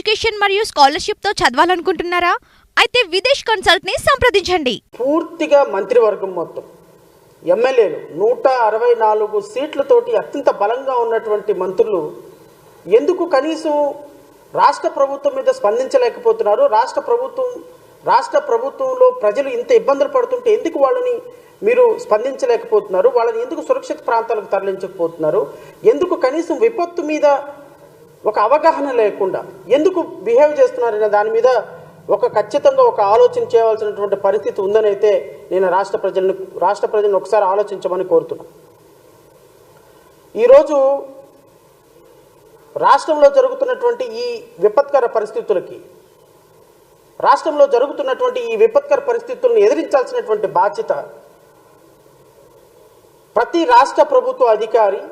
Education మరియు scholarship తో చదవాలనుకుంటున్నారా? అయితే విదేశ్ కన్సల్ట్ ని సంప్రదించండి. పూర్తిగా మంత్రివర్గం మొత్తం ఎమ్మెల్యేలు 164 సీట్లతోటి అత్యంత బలంగా ఉన్నటువంటి మంత్రులు ఎందుకు కనీసం రాష్ట్ర ప్రభుత్వం మీద స్పందించలేకపోతున్నారు? రాష్ట్ర ప్రభుత్వంలో ప్రజలు ఇంత ఇబ్బందులు పడుతుంటే ఎందుకు వాళ్ళని మీరు స్పందించలేకపోతున్నారు? వాళ్ళని ఎందుకు సురక్షిత ప్రాంతాలకు తరలించకపోతున్నారు? ఎందుకు కనీసం విపత్తు మీద ఒక అవగాహన లేకుండా ఎందుకు బిహేవ్ చేస్తున్నారనే దాని మీద ఖచ్చితంగా ఒక ఆలోచన చేయవలసినటువంటి పరిస్థితి ఉందని అయితే నేను రాష్ట్ర ప్రజలను ఒకసారి ఆలోచించమని కోరుతున్నాను. ఈరోజు రాష్ట్రంలో జరుగుతున్నటువంటి ఈ విపత్కర పరిస్థితులను ఎదిరించాల్సినటువంటి బాధ్యత ప్రతి రాష్ట్ర ప్రభుత్వ అధికారి,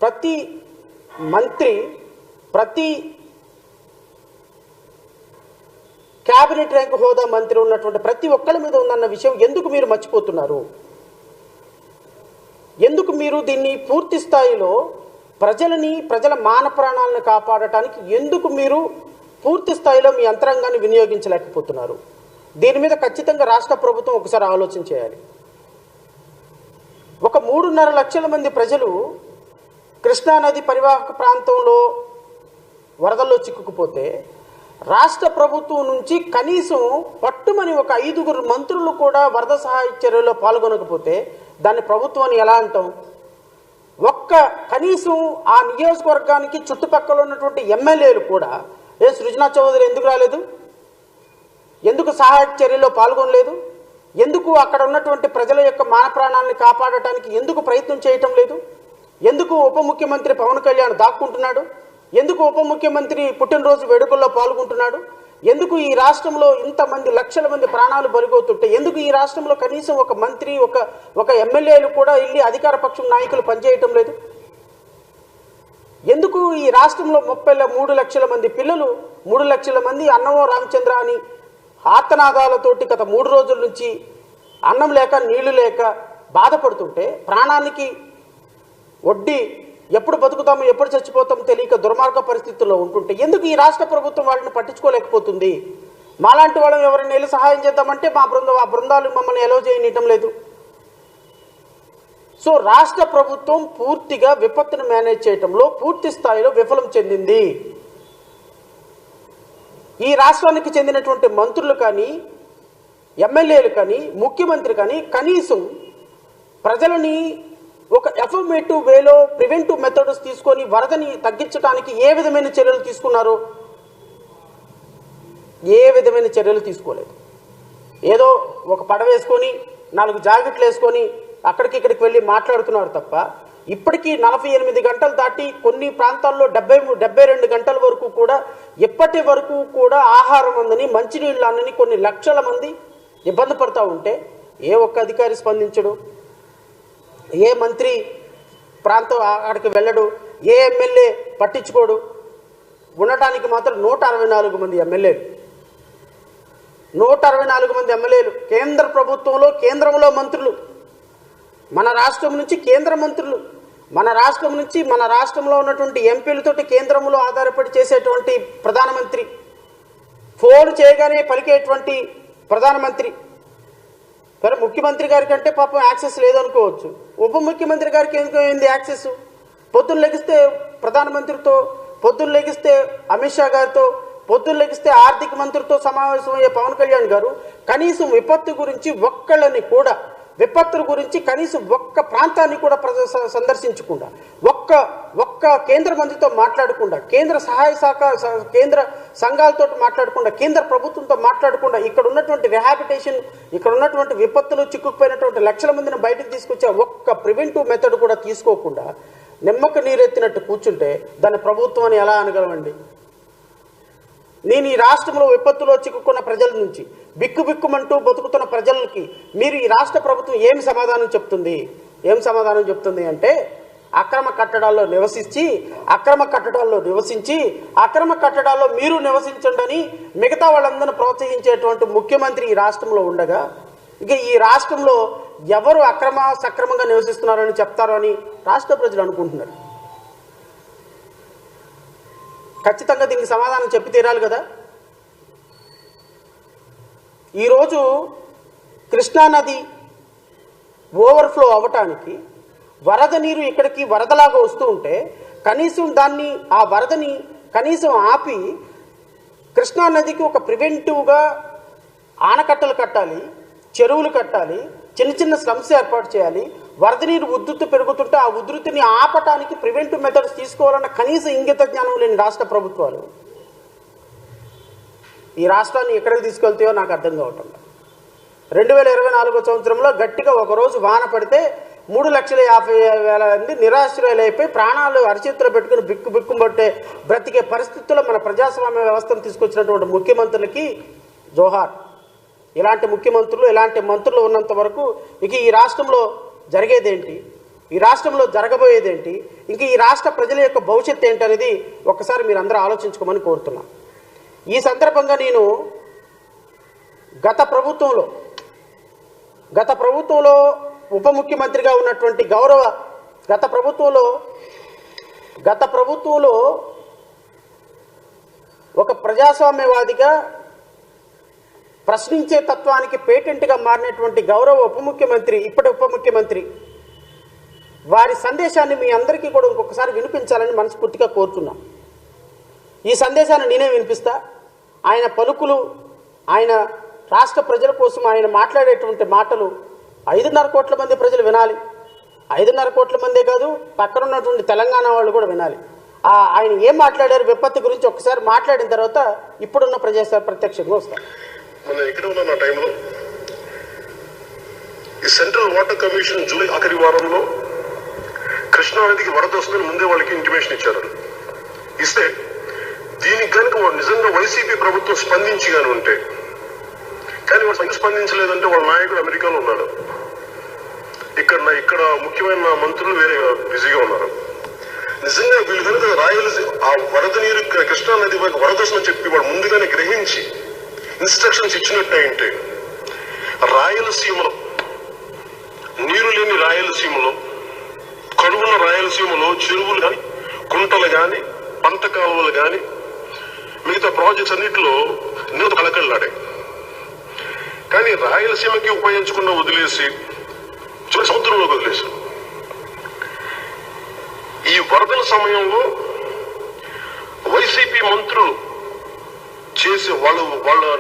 ప్రతి మంత్రి, ప్రతి క్యాబినెట్ ర్యాంక్ హోదా మంత్రి ఉన్నటువంటి ప్రతి ఒక్కరి మీద ఉందన్న విషయం ఎందుకు మీరు మర్చిపోతున్నారు? ఎందుకు మీరు దీన్ని పూర్తి స్థాయిలో ప్రజల మాన ప్రాణాలను కాపాడటానికి ఎందుకు మీరు పూర్తి స్థాయిలో మీ యంత్రాంగాన్ని వినియోగించలేకపోతున్నారు? దీని మీద ఖచ్చితంగా రాష్ట్ర ప్రభుత్వం ఒకసారి ఆలోచన చేయాలి. 3.5 లక్షల మంది ప్రజలు కృష్ణానది పరివాహక ప్రాంతంలో వరదల్లో చిక్కుకుపోతే రాష్ట్ర ప్రభుత్వం నుంచి కనీసం పట్టుమని 5 మంత్రులు కూడా వరద సహాయ చర్యల్లో పాల్గొనకపోతే దాన్ని ప్రభుత్వాన్ని ఎలా అంటాం? కనీసం ఆ నియోజకవర్గానికి చుట్టుపక్కల ఉన్నటువంటి ఎమ్మెల్యేలు కూడా సృజనా చౌదరి ఎందుకు రాలేదు? ఎందుకు సహాయక చర్యల్లో పాల్గొనలేదు? ఎందుకు అక్కడ ఉన్నటువంటి ప్రజల యొక్క మాన ప్రాణాలను కాపాడటానికి ఎందుకు ప్రయత్నం చేయటం లేదు? ఎందుకు ఉప ముఖ్యమంత్రి పవన్ కళ్యాణ్ దాక్కుంటున్నాడు? ఎందుకు ఉప ముఖ్యమంత్రి పుట్టినరోజు వేడుకల్లో పాల్గొంటున్నాడు? ఎందుకు ఈ రాష్ట్రంలో ఇంతమంది లక్షల మంది ప్రాణాలు బలిగొతుంటే ఎందుకు ఈ రాష్ట్రంలో కనీసం ఒక మంత్రి ఒక ఎమ్మెల్యేలు కూడా వెళ్ళి అధికార పక్షం నాయకులు పనిచేయటం లేదు? ఎందుకు ఈ రాష్ట్రంలో 3 లక్షల మంది పిల్లలు 3 లక్షల మంది అన్నమో రామచంద్ర అని ఆర్తనాదాలతోటి గత 3 రోజుల నుంచి అన్నం లేక నీళ్లు లేక బాధపడుతుంటే ప్రాణానికి వడ్డీ ఎప్పుడు బతుకుతాము ఎప్పుడు చచ్చిపోతాము తెలియక దుర్మార్గ పరిస్థితుల్లో ఉంటుంటే ఎందుకు ఈ రాష్ట్ర ప్రభుత్వం వాళ్ళని పట్టించుకోలేకపోతుంది? మాలాంటి వాళ్ళని ఎవరైనా వెళ్ళి సహాయం చేద్దామంటే ఆ బృందాలు మమ్మల్ని ఎలో చేయనియటం లేదు. సో రాష్ట్ర ప్రభుత్వం పూర్తిగా విపత్తును మేనేజ్ చేయడంలో పూర్తి స్థాయిలో విఫలం చెందింది. ఈ రాష్ట్రానికి చెందినటువంటి మంత్రులు కానీ, ఎమ్మెల్యేలు కానీ, ముఖ్యమంత్రి కానీ కనీసం ప్రజలని ఒక ఎఫర్మేటివ్ వేలో ప్రివెంటివ్ మెథడ్స్ తీసుకొని వరదని తగ్గించడానికి ఏ విధమైన చర్యలు తీసుకున్నారు? ఏ విధమైన చర్యలు తీసుకోలేదు. ఏదో ఒక పడవేసుకొని 4 జాకెట్లు వేసుకొని ఇక్కడికి వెళ్ళి మాట్లాడుతున్నారు తప్ప ఇప్పటికీ 48 గంటలు దాటి కొన్ని ప్రాంతాల్లో 72 గంటల వరకు కూడా ఇప్పటి వరకు కూడా ఆహారం అందని, మంచినీళ్ళు అందని కొన్ని లక్షల మంది ఇబ్బంది పడుతూ ఉంటే ఏ ఒక్క అధికారి స్పందించడు, ఏ మంత్రి ప్రాంతం అక్కడికి వెళ్ళడు, ఏ ఎమ్మెల్యే పట్టించుకోడు. ఉండటానికి మాత్రం 164 మంది ఎమ్మెల్యేలు, 164 మంది ఎమ్మెల్యేలు కేంద్ర ప్రభుత్వంలో కేంద్రంలో మంత్రులు, మన రాష్ట్రం నుంచి కేంద్ర మంత్రులు, మన రాష్ట్రంలో ఉన్నటువంటి ఎంపీలతోటి కేంద్రంలో ఆధారపడి చేసేటువంటి ప్రధానమంత్రి, ఫోన్ చేయగానే పలికేటువంటి ప్రధానమంత్రి. సరే ముఖ్యమంత్రి గారి కంటే పాపం యాక్సెస్ లేదనుకోవచ్చు, ఉప ముఖ్యమంత్రి గారికి ఎందుకు యాక్సెస్? పొద్దున్న లెగిస్తే ప్రధానమంత్రితో, పొద్దున్న లెగిస్తే అమిత్ షా గారితో, పొద్దున్న లెగిస్తే ఆర్థిక మంత్రితో సమావేశమయ్యే పవన్ కళ్యాణ్ గారు కనీసం విపత్తు గురించి కనీసం ఒక్క ప్రాంతాన్ని కూడా సందర్శించకుండా, ఒక్క కేంద్ర మంత్రితో మాట్లాడకుండా, కేంద్ర సహాయ శాఖ కేంద్ర సంఘాలతో మాట్లాడకుండా, కేంద్ర ప్రభుత్వంతో మాట్లాడకుండా, ఇక్కడ ఉన్నటువంటి రిహాబిటేషన్, ఇక్కడ ఉన్నటువంటి విపత్తులు చిక్కుకుపోయినటువంటి లక్షల మందిని బయటకు తీసుకొచ్చే ఒక్క ప్రివెంటివ్ మెథడ్ కూడా తీసుకోకుండా నిమ్మక నీరెత్తినట్టు కూర్చుంటే దాని ప్రభుత్వం అని ఎలా అనగలమండి? నేను ఈ రాష్ట్రంలో విపత్తులో చిక్కుకున్న ప్రజల నుంచి బిక్కుబిక్కుమంటూ బతుకుతున్న ప్రజలకి మీరు ఈ రాష్ట్ర ప్రభుత్వం ఏం సమాధానం చెప్తుంది అంటే అక్రమ కట్టడాల్లో నివసించి అక్రమ కట్టడాల్లో మీరు నివసించండి అని మిగతా వాళ్ళందరినీ ప్రోత్సహించేటువంటి ముఖ్యమంత్రి ఈ రాష్ట్రంలో ఉండగా ఇక ఈ రాష్ట్రంలో ఎవరు సక్రమంగా నివసిస్తున్నారని చెప్తారో అని రాష్ట్ర ప్రజలు అనుకుంటున్నారు. ఖచ్చితంగా దీనికి సమాధానం చెప్పి తీరాలి కదా. ఈరోజు కృష్ణానది ఓవర్ఫ్లో అవ్వటానికి వరద నీరు ఇక్కడికి వరదలాగా వస్తూ ఉంటే కనీసం ఆ వరదని కనీసం ఆపి కృష్ణానదికి ఒక ప్రివెంటివ్గా ఆనకట్టలు కట్టాలి, చెరువులు కట్టాలి, చిన్న చిన్న స్లమ్స్ ఏర్పాటు చేయాలి. వరద నీరు ఉధృతి పెరుగుతుంటే ఆ ఉధృతిని ఆపటానికి ప్రివెంటివ్ మెథడ్స్ తీసుకోవాలన్న కనీస ఇంగిత జ్ఞానం లేని రాష్ట్ర ప్రభుత్వాలు ఈ రాష్ట్రాన్ని ఎక్కడికి తీసుకెళ్తాయో నాకు అర్థం కావటం. 2024 సంవత్సరంలో గట్టిగా ఒకరోజు వాన పడితే 3,50,000 మంది నిరాశ్రయులైపోయి ప్రాణాలు అరచేతిలో పెట్టుకుని బిక్కుబట్టే బ్రతికే పరిస్థితుల్లో మన ప్రజాస్వామ్య వ్యవస్థను తీసుకొచ్చినటువంటి ముఖ్యమంత్రులకి జోహార్. ఇలాంటి ముఖ్యమంత్రులు, ఇలాంటి మంత్రులు ఉన్నంత వరకు ఇక ఈ రాష్ట్రంలో జరిగేదేంటి, ఈ రాష్ట్రంలో జరగబోయేదేంటి, ఇంక ఈ రాష్ట్ర ప్రజల యొక్క భవిష్యత్తు ఏంటనేది ఒక్కసారి మీరు అందరూ ఆలోచించుకోమని కోరుతున్నాను. ఈ సందర్భంగా నేను గత ప్రభుత్వంలో ఉప ముఖ్యమంత్రిగా ఉన్నటువంటి గత ప్రభుత్వంలో ఒక ప్రజాస్వామ్యవాదిగా ప్రశ్నించే తత్వానికి పేటెంట్గా మారినటువంటి గౌరవ ఇప్పటి ఉప ముఖ్యమంత్రి వారి సందేశాన్ని మీ అందరికీ కూడా ఇంకొకసారి వినిపించాలని మనస్ఫూర్తిగా కోరుతున్నాం. ఈ సందేశాన్ని నేనే వినిపిస్తా. ఆయన పలుకులు, ఆయన రాష్ట్ర ప్రజల కోసం ఆయన మాట్లాడేటువంటి మాటలు 5.5 కోట్ల మంది ప్రజలు వినాలి. 5.5 కోట్ల మందే కాదు, పక్కన ఉన్నటువంటి తెలంగాణ వాళ్ళు కూడా వినాలి. ఆయన ఏం మాట్లాడారు విపత్తు గురించి ఒకసారి మాట్లాడిన తర్వాత ఇప్పుడున్న ప్రజాస్వామ్య ప్రత్యక్షంగా వస్తారు. మన ఇక్కడ ఉన్న టైంలో ఈ సెంట్రల్ వాటర్ కమిషన్ జూలై ఆఖరి వారంలో కృష్ణానదికి వరద వస్తుందని ముందే వాళ్ళకి ఇంటిమేషన్ ఇచ్చారు. ఇస్తే దీనికి కనుక నిజంగా వైసీపీ ప్రభుత్వం స్పందించి కానీ ఉంటే, కానీ వాళ్ళు స్పందించలేదంటే వాళ్ళ నాయకుడు అమెరికాలో ఉన్నాడు, ఇక్కడ ముఖ్యమైన మంత్రులు వేరే బిజీగా ఉన్నారు. నిజంగా వీళ్ళు కనుక ఆ వరద నీరు కృష్ణా నది వరద వస్తుందని చెప్పి వాళ్ళు ముందుగానే గ్రహించి ఇన్స్ట్రక్షన్స్ ఇచ్చినట్టయింటే రాయలసీమలో, నీరు లేని రాయలసీమలో, కరువున్న రాయలసీమలో చెరువులు కానీ, కుంటలు కానీ, పంట కాలువలు కానీ, మిగతా ప్రాజెక్ట్స్ అన్నింటిలో నీరు కలకల్లాడాయి. కానీ రాయలసీమకి ఉపయోగించకుండా వదిలేసి సముద్రంలోకి వదిలేశారు. ఈ వరదల సమయంలో వైసీపీ మంత్రులు చేసి వాళ్ళు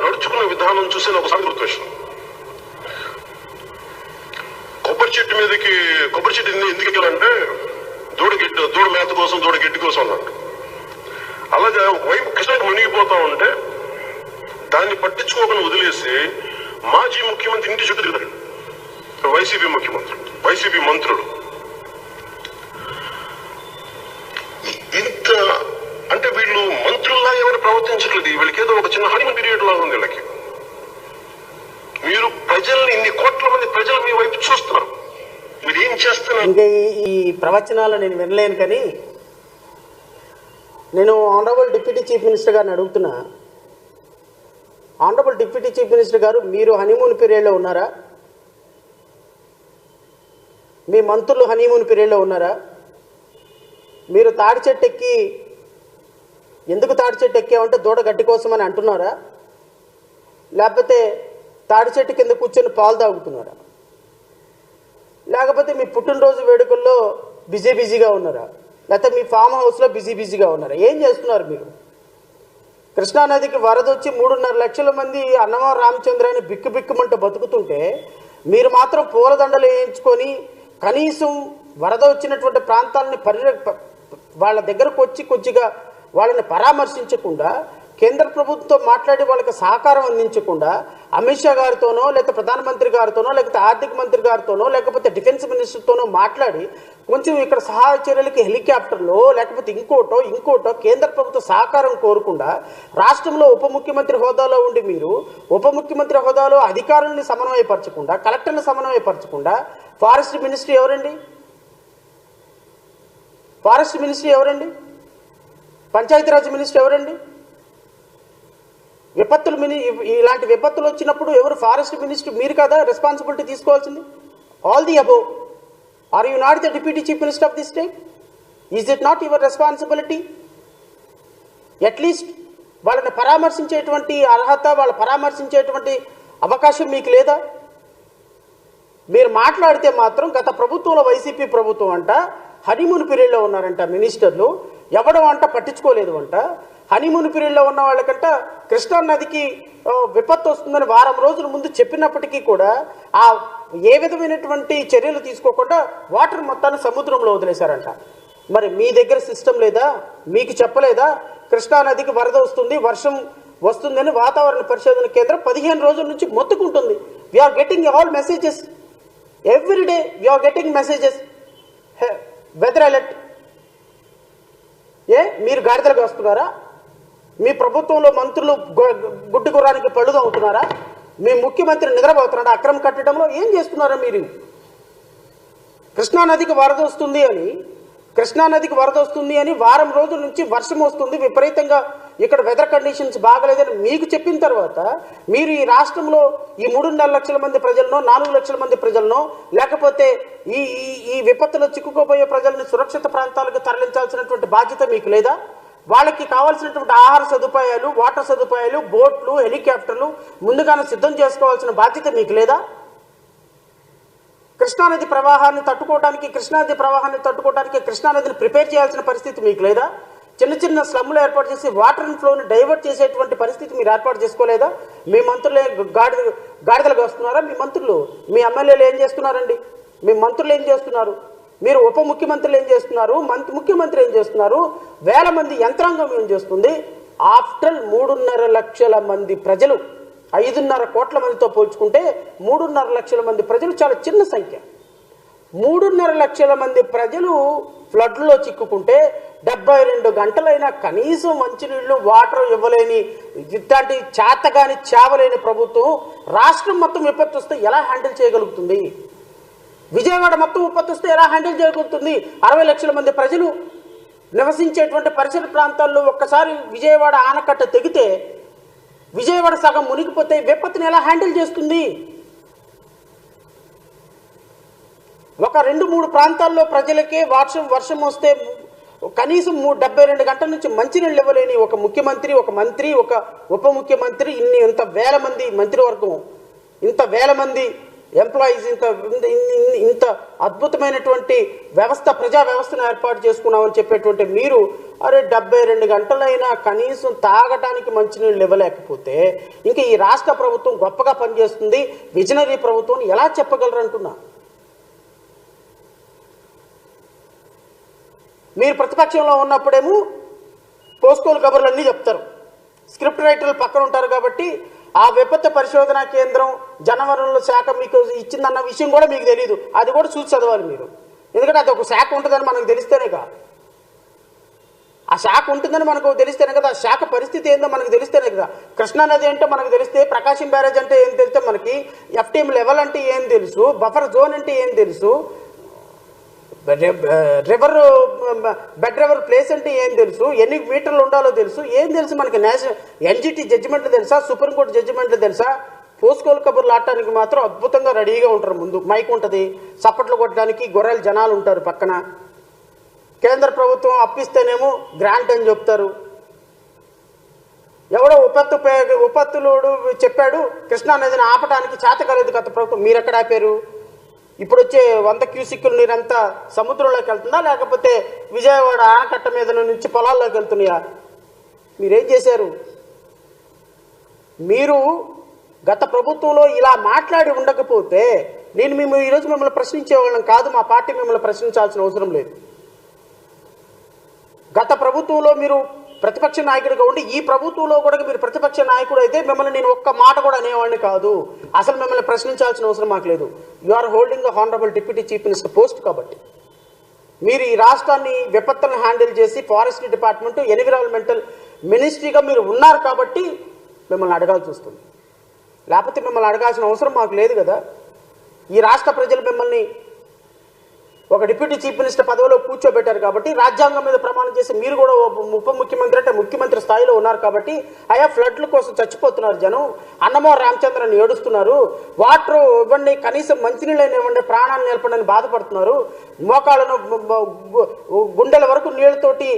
నడుచుకున్న విధానం చూసి నాకు ఒకసారి గుర్తొచ్చింది. కొబ్బరి చెట్టు ఎందుకు ఎక్కాలంటే దూడ మేత కోసం, దూడ గడ్డి కోసం అన్నట్టు. అలాగే ఒకవైపు కృష్ణకి మునిగిపోతా ఉంటే దాన్ని పట్టించుకోకుండా వదిలేసి మాజీ ముఖ్యమంత్రి ఇంటి చుట్టూ తిరుగుతారు వైసీపీ మంత్రులు. ఇంత అంటే వీళ్ళు మంత్రుల్లా ఎవరు ప్రవర్తించట్లేదు. వీళ్ళకి ఏదో ఒక చిన్న హనీమూన్ పీరియడ్ లాగా ఉంది వీళ్ళకి. మీరు ప్రజల్ని, ఇన్ని కోట్ల మంది ప్రజలు మీ వైపు చూస్తున్నారు, మీరు ఏం చేస్తున్నారు? ఇంకా ఈ ప్రవచనాలు నేను వినలేను, కానీ నేను ఆనరబుల్ డిప్యూటీ చీఫ్ మినిస్టర్ గారిని అడుగుతున్నా. ఆనరబుల్ డిప్యూటీ చీఫ్ మినిస్టర్ గారు, మీరు హనీమూన్ పీరియడ్లో ఉన్నారా? మీ మంత్రులు హనీమూన్ పీరియడ్లో ఉన్నారా? మీరు తాడి చెట్టు ఎక్కి, ఎందుకు తాడి చెట్టు ఎక్కామంటే దూడ గడ్డి కోసం అని అంటున్నారా? లేకపోతే తాడి చెట్టు కింద కూర్చొని పాలు తాగుతున్నారా? లేకపోతే మీ పుట్టినరోజు వేడుకల్లో బిజీగా ఉన్నారా? లేకపోతే మీ ఫామ్ హౌస్లో బిజీగా ఉన్నారా? ఏం చేస్తున్నారు మీరు? కృష్ణానదికి వరద వచ్చి 3.5 లక్షల మంది అన్నమా రామచంద్రాన్ని బిక్కుమంటూ బతుకుతుంటే మీరు మాత్రం పూలదండలు వేయించుకొని కనీసం వరద వచ్చినటువంటి ప్రాంతాలని వాళ్ళ దగ్గరకు వచ్చి కొద్దిగా వాళ్ళని పరామర్శించకుండా, కేంద్ర ప్రభుత్వంతో మాట్లాడి వాళ్ళకి సహకారం అందించకుండా, అమిత్ షా గారితోనో, లేకపోతే ప్రధానమంత్రి గారితోనో, లేకపోతే ఆర్థిక మంత్రి గారితోనో, లేకపోతే డిఫెన్స్ మినిస్టర్తోనో మాట్లాడి కొంచెం ఇక్కడ సహాయ చర్యలకి హెలికాప్టర్లో లేకపోతే ఇంకోటో కేంద్ర ప్రభుత్వ సహకారం కోరకుండా రాష్ట్రంలో ఉప ముఖ్యమంత్రి హోదాలో ఉండి మీరు ఉప ముఖ్యమంత్రి హోదాలో అధికారుల్ని సమన్వయపరచకుండా, కలెక్టర్ని సమన్వయపరచకుండా, ఫారెస్ట్ మినిస్ట్రీ ఎవరండి? పంచాయతీరాజ్ మినిస్టర్ ఎవరండి? ఇలాంటి విపత్తులు వచ్చినప్పుడు ఎవరు? Forest minister. మీరు కదా రెస్పాన్సిబిలిటీ తీసుకోవాల్సింది? All the above, are you not the deputy chief minister of the state? Is it not your responsibility? At least వాళ్ళని పరామర్శించేటువంటి అర్హత, వాళ్ళు పరామర్శించేటువంటి అవకాశం మీకు లేదా? మీరు మాట్లాడితే మాత్రం గత ప్రభుత్వంలో వైసీపీ ప్రభుత్వం అంట హనీమూన్ పీరియడ్లో ఉన్నారంట మినిస్టర్లు, ఎవడం అంట పట్టించుకోలేదు అంట. హనీమూన్ పీరియడ్లో ఉన్న వాళ్ళకంట కృష్ణా నదికి విపత్తు వస్తుందని వారం రోజుల ముందు చెప్పినప్పటికీ కూడా ఆ ఏ విధమైనటువంటి చర్యలు తీసుకోకుండా వాటర్ మొత్తాన్ని సముద్రంలో వదిలేశారంట. మరి మీ దగ్గర సిస్టమ్ లేదా? మీకు చెప్పలేదా? కృష్ణా నదికి వరద వస్తుంది, వర్షం వస్తుందని వాతావరణ పరిశోధన కేంద్రం 15 రోజుల నుంచి మొత్తుకుంటుంది. We're getting all messages every day, we're getting messages, weather alert. మీరు గాడిదలు కాస్తున్నారా? మీ ప్రభుత్వంలో మంత్రులు గుడ్డి గుర్రానికి పళ్ళుగా అవుతున్నారా? మీ ముఖ్యమంత్రి నిద్రపోతున్నాడా అక్రమ కట్టడంలో? ఏం చేస్తున్నారా మీరు? కృష్ణానదికి వరద వస్తుంది అని వారం రోజుల నుంచి వర్షం వస్తుంది విపరీతంగా, ఇక్కడ వెదర్ కండిషన్స్ బాగలేదని మీకు చెప్పిన తర్వాత మీరు ఈ రాష్ట్రంలో ఈ 3.5 లక్షల మంది ప్రజలను, 4 లక్షల మంది ప్రజలను, లేకపోతే ఈ ఈ విపత్తులో చిక్కుకోబోయే ప్రజల్ని సురక్షిత ప్రాంతాలకు తరలించాల్సినటువంటి బాధ్యత మీకు లేదా? వాళ్ళకి కావాల్సినటువంటి ఆహార సదుపాయాలు, వాటర్ సదుపాయాలు, బోట్లు, హెలికాప్టర్లు ముందుగానే సిద్ధం చేసుకోవాల్సిన బాధ్యత మీకు లేదా? కృష్ణానది ప్రవాహాన్ని తట్టుకోవడానికి కృష్ణానదిని ప్రిపేర్ చేయాల్సిన పరిస్థితి మీకు లేదా? చిన్న చిన్న స్లమ్లు ఏర్పాటు చేసి వాటర్ ఫ్లోని డైవర్ట్ చేసేటువంటి పరిస్థితి మీరు ఏర్పాటు చేసుకోలేదా? మీ మంత్రులే గాడిదలు కాస్తున్నారా? మీ మంత్రులు, మీ ఎమ్మెల్యేలు ఏం చేస్తున్నారండి? మీ మంత్రులు ఏం చేస్తున్నారు? మీరు ఉప ముఖ్యమంత్రులు ఏం చేస్తున్నారు? ముఖ్యమంత్రి ఏం చేస్తున్నారు? వేల మంది యంత్రాంగం ఏం చేస్తుంది? ఆఫ్టర్ 3.5 లక్షల మంది ప్రజలు, 5.5 కోట్ల మందితో పోల్చుకుంటే 3.5 లక్షల మంది ప్రజలు చాలా చిన్న సంఖ్య. 3.5 లక్షల మంది ప్రజలు ఫ్లడ్లో చిక్కుకుంటే 72 గంటలైనా కనీసం మంచినీళ్ళు, వాటర్ ఇవ్వలేని, ఇట్లాంటి చేతగాని చావలేని ప్రభుత్వం రాష్ట్రం మొత్తం విపత్తు వస్తే ఎలా హ్యాండిల్ చేయగలుగుతుంది? విజయవాడ మొత్తం విపత్తు వస్తే ఎలా హ్యాండిల్ చేయగలుగుతుంది? 60 లక్షల మంది ప్రజలు నివసించేటువంటి పరిసర ప్రాంతాల్లో ఒక్కసారి విజయవాడ ఆనకట్ట తెగితే విజయవాడ సగం మునిగిపోతే విపత్తుని ఎలా హ్యాండిల్ చేస్తుంది? ఒక 2-3 ప్రాంతాల్లో ప్రజలకే వర్షం వస్తే కనీసం 72 గంటల నుంచి మంచినీళ్ళు ఇవ్వలేని ఒక ముఖ్యమంత్రి, ఒక మంత్రి, ఒక ఉప ముఖ్యమంత్రి, ఇంత వేల మంది మంత్రివర్గం, ఇంత వేల మంది ఎంప్లాయీస్, ఇంత అద్భుతమైనటువంటి వ్యవస్థ, ప్రజా వ్యవస్థను ఏర్పాటు చేసుకున్నామని చెప్పేటువంటి మీరు, అరే 72 గంటలైనా కనీసం తాగటానికి మంచినీళ్ళు ఇవ్వలేకపోతే ఇంకా ఈ రాష్ట్ర ప్రభుత్వం గొప్పగా పనిచేస్తుంది, విజనరీ ప్రభుత్వం ఎలా చెప్పగలరు అంటున్నా. మీరు ప్రతిపక్షంలో ఉన్నప్పుడేమో పోస్కోలు కబుర్లన్నీ చెప్తారు, స్క్రిప్ట్ రైటర్లు పక్కన ఉంటారు కాబట్టి ఆ విపత్తు పరిశోధనా కేంద్రం జనవరుల శాఖ మీకు ఇచ్చిందన్న విషయం కూడా మీకు తెలియదు. అది కూడా చూసి చదవాలి మీరు, ఎందుకంటే అది ఒక శాఖ ఉంటుందని మనకు తెలిస్తేనే కదా, ఆ శాఖ ఉంటుందని మనకు తెలిస్తేనే కదా, ఆ శాఖ పరిస్థితి ఏందో మనకు తెలిస్తేనే కదా. కృష్ణానది అంటే మనకు తెలిస్తే, ప్రకాశం బ్యారేజ్ అంటే ఏం తెలిస్తే మనకి, ఎఫ్టీఎం లెవెల్ అంటే ఏం తెలుసు, బఫర్ జోన్ అంటే ఏం తెలుసు, బెడ్ రివర్ ప్లేస్ అంటే ఏం తెలుసు, ఎన్ని మీటర్లు ఉండాలో తెలుసు, ఏం తెలుసు మనకి? ఎన్జిటి జడ్జిమెంట్లు తెలుసా? సుప్రీంకోర్టు జడ్జిమెంట్లు తెలుసా? పోస్కోలు కబుర్లు ఆడటానికి మాత్రం అద్భుతంగా రెడీగా ఉంటారు. ముందు మైక్ ఉంటుంది, చప్పట్లు కొట్టడానికి గొర్రెల జనాలు ఉంటారు పక్కన. కేంద్ర ప్రభుత్వం అప్పిస్తేనేమో గ్రాంట్ అని చెప్తారు. ఎవడో ఉపత్తులోడు చెప్పాడు కృష్ణానదిని ఆపడానికి చేత కాలేదు గత ప్రభుత్వం. మీరు ఎక్కడ ఆపారు? ఇప్పుడు వచ్చే 100 క్యూసిక్కుల నీరంతా సముద్రంలోకి వెళ్తుందా, లేకపోతే విజయవాడ ఆనకట్ట మీద నుంచి పొలాల్లోకి వెళ్తున్నాయా? మీరేం చేశారు? మీరు గత ప్రభుత్వంలో ఇలా మాట్లాడి ఉండకపోతే మేము ఈరోజు మిమ్మల్ని ప్రశ్నించేవాళ్ళం కాదు. మా పార్టీ మిమ్మల్ని ప్రశ్నించాల్సిన అవసరం లేదు. గత ప్రభుత్వంలో మీరు ప్రతిపక్ష నాయకుడిగా ఉండి ఈ ప్రభుత్వంలో కూడా మీరు ప్రతిపక్ష నాయకుడు అయితే మిమ్మల్ని నేను ఒక్క మాట కూడా అనేవాడిని కాదు. అసలు మిమ్మల్ని ప్రశ్నించాల్సిన అవసరం మాకు లేదు. You are holding the honourable deputy chief minister post. కాబట్టి మీరు ఈ రాష్ట్రాన్ని విపత్తులను హ్యాండిల్ చేసి ఫారెస్ట్ డిపార్ట్మెంట్, ఎన్విరాన్మెంటల్ మినిస్ట్రీగా మీరు ఉన్నారు కాబట్టి మిమ్మల్ని అడగాల్సి వస్తుంది. లేకపోతే మిమ్మల్ని అడగాల్సిన అవసరం మాకు లేదు కదా. ఈ రాష్ట్ర ప్రజలు మిమ్మల్ని ఒక డిప్యూటీ చీఫ్ మినిస్టర్ పదవిలో కూర్చోబెట్టారు కాబట్టి, రాజ్యాంగం మీద ప్రమాణం చేసి మీరు కూడా ఉప ముఖ్యమంత్రి అంటే ముఖ్యమంత్రి స్థాయిలో ఉన్నారు కాబట్టి, అయా ఫ్లడ్ల కోసం చచ్చిపోతున్నారు జనం, అన్నమో రామచంద్రని ఏడుస్తున్నారు, వాటర్ ఇవ్వండి, కనీసం మంచినీళ్ళని ఇవ్వండి, ప్రాణాన్ని నిలపడని బాధపడుతున్నారు, మోకాళ్ళను గుండెల వరకు నీళ్ళతోటి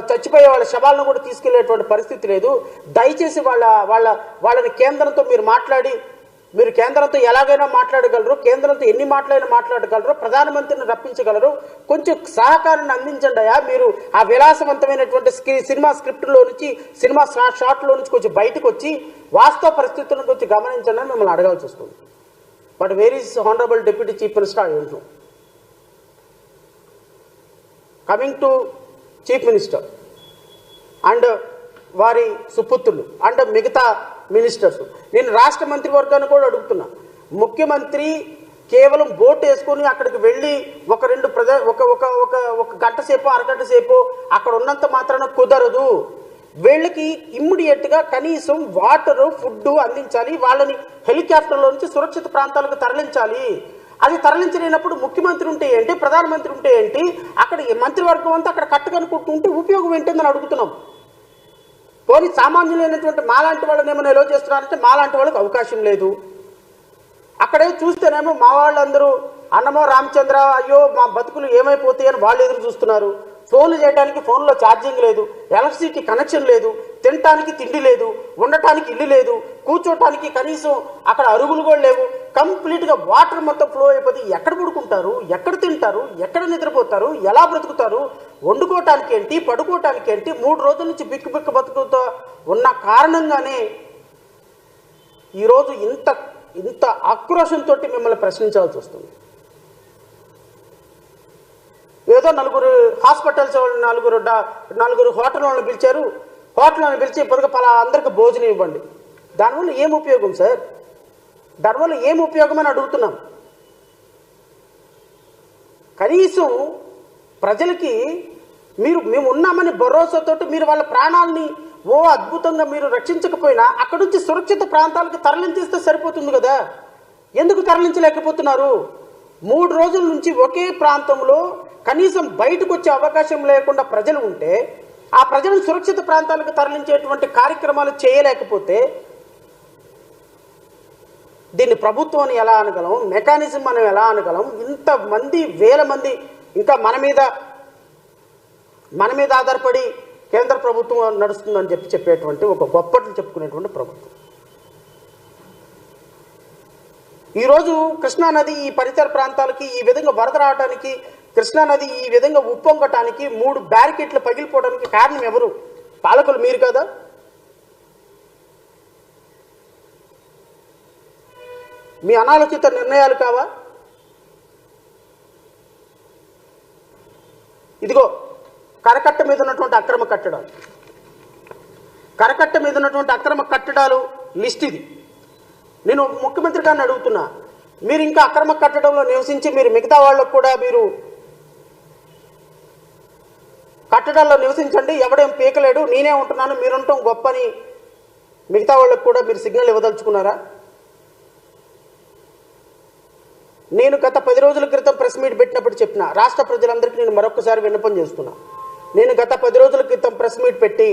చచ్చిపోయే వాళ్ళ శవాలను కూడా తీసుకెళ్లేటువంటి పరిస్థితి లేదు. దయచేసి వాళ్ళని కేంద్రంతో మీరు మాట్లాడి, మీరు కేంద్రంతో ఎలాగైనా మాట్లాడగలరు, కేంద్రంతో ఎన్ని మాటలైనా మాట్లాడగలరు, ప్రధానమంత్రిని రప్పించగలరు, కొంచెం సహకారాన్ని అందించండి అయ్యా. మీరు ఆ విలాసవంతమైనటువంటి సినిమా స్క్రిప్ట్లో నుంచి, సినిమా షాట్లో నుంచి కొంచెం బయటకు వచ్చి వాస్తవ పరిస్థితులను కొంచెం గమనించండి అని మిమ్మల్ని అడగాల్సి వస్తుంది. But where is honourable deputy chief minister? I don't know. Coming to chief minister and వారి సుపుత్రులు అండ్ మిగతా మినిస్టర్స్, నేను రాష్ట్ర మంత్రివర్గాన్ని కూడా అడుగుతున్నా. ముఖ్యమంత్రి కేవలం బోట్ వేసుకొని అక్కడికి వెళ్ళి ఒక గంట సేపు అరగంట సేపు అక్కడ ఉన్నంత మాత్రాన కుదరదు. వీళ్ళకి ఇమ్మీడియట్గా కనీసం వాటరు, ఫుడ్ అందించాలి. వాళ్ళని హెలికాప్టర్లో నుంచి సురక్షిత ప్రాంతాలకు తరలించాలి. అది తరలించలేనప్పుడు ముఖ్యమంత్రి ఉంటే ఏంటి, ప్రధానమంత్రి ఉంటే ఏంటి, అక్కడ మంత్రివర్గం అంతా అక్కడ కట్టకనుకుంటుంటే ఉపయోగం ఏంటని అడుగుతున్నాం. పోనీ సామాన్యులైనటువంటి మాలాంటి వాళ్ళని ఏమైనా ఎలా చేస్తున్నారంటే మాలాంటి వాళ్ళకి అవకాశం లేదు. అక్కడే చూస్తేనేమో మా వాళ్ళందరూ అన్నమో రామచంద్ర అయ్యో మా బతుకులు ఏమైపోతాయి అని వాళ్ళు ఎదురు చూస్తున్నారు. ఫోన్లు చేయడానికి ఫోన్లో ఛార్జింగ్ లేదు, ఎలక్ట్రిసిటీ కనెక్షన్ లేదు, తినటానికి తిండి లేదు, ఉండటానికి ఇల్లు లేదు, కూర్చోటానికి కనీసం అక్కడ అరుగులు కూడా లేవు. కంప్లీట్గా వాటర్ మొత్తం ఫ్లో అయిపోతే ఎక్కడ పడుకుంటారు, ఎక్కడ తింటారు, ఎక్కడ నిద్రపోతారు, ఎలా బ్రతుకుతారు, వండుకోవటానికి ఏంటి, పడుకోవటానికి ఏంటి? 3 రోజుల నుంచి బిక్కు బిక్కు బతుకుతో ఉన్న కారణంగానే ఈరోజు ఇంత ఆక్రోషంతో మిమ్మల్ని ప్రశ్నించాల్సి వస్తుంది. ఏదో నలుగురు హాస్పిటల్స్ నలుగురు హోటల్ వాళ్ళని పిలిచారు, హోటల్ వాళ్ళని పిలిచి ఇప్పటికే అందరికి భోజనం ఇవ్వండి. దానివల్ల ఏం ఉపయోగం సార్? దానివల్ల ఏం ఉపయోగం అని అడుగుతున్నాం. కనీసం ప్రజలకి మేము ఉన్నామని భరోసాతోటి మీరు వాళ్ళ ప్రాణాలని అద్భుతంగా మీరు రక్షించకపోయినా అక్కడి నుంచి సురక్షిత ప్రాంతాలకు తరలించేస్తే సరిపోతుంది కదా. ఎందుకు తరలించలేకపోతున్నారు? 3 రోజుల నుంచి ఒకే ప్రాంతంలో కనీసం బయటకు వచ్చే అవకాశం లేకుండా ప్రజలు ఉంటే ఆ ప్రజలను సురక్షిత ప్రాంతాలకు తరలించేటువంటి కార్యక్రమాలు చేయలేకపోతే దీన్ని ప్రభుత్వం అని ఎలా అనగలం? మెకానిజం మనం ఎలా అనగలం? ఇంతమంది వేల మంది ఇంకా మన మీద ఆధారపడి కేంద్ర ప్రభుత్వం నడుస్తుందని చెప్పేటువంటి ఒక గొప్పట్లు చెప్పుకునేటువంటి ప్రభుత్వం. ఈరోజు కృష్ణానది ఈ పరిసర ప్రాంతాలకి ఈ విధంగా వరద రావడానికి, కృష్ణానది ఈ విధంగా ఉప్పొంగటానికి 3 బ్యారికేట్లు పగిలిపోవడానికి కారణం ఎవరు? పాలకులు మీరు కదా. మీ అనాలోచిత నిర్ణయాలు కావా? ఇదిగో కరకట్ట మీద ఉన్నటువంటి అక్రమ కట్టడాలు లిస్ట్ ఇది. నేను ముఖ్యమంత్రి గారిని అడుగుతున్నా, మీరు ఇంకా అక్రమ కట్టడంలో నివసించి మీరు మిగతా వాళ్ళకు కూడా మీరు కట్టడాల్లో నివసించండి, ఎవడేం పీకలేడు, నేనే ఉంటున్నాను, మీరుంటాం గొప్పని మిగతా వాళ్ళకు కూడా మీరు సిగ్నల్ ఇవ్వదలుచుకున్నారా? నేను గత 10 రోజుల క్రితం ప్రెస్ మీట్ పెట్టినప్పుడు చెప్పిన రాష్ట్ర ప్రజలందరికీ నేను మరొకసారి విన్నపం చేస్తున్నా. నేను గత 10 రోజుల క్రితం ప్రెస్ మీట్ పెట్టి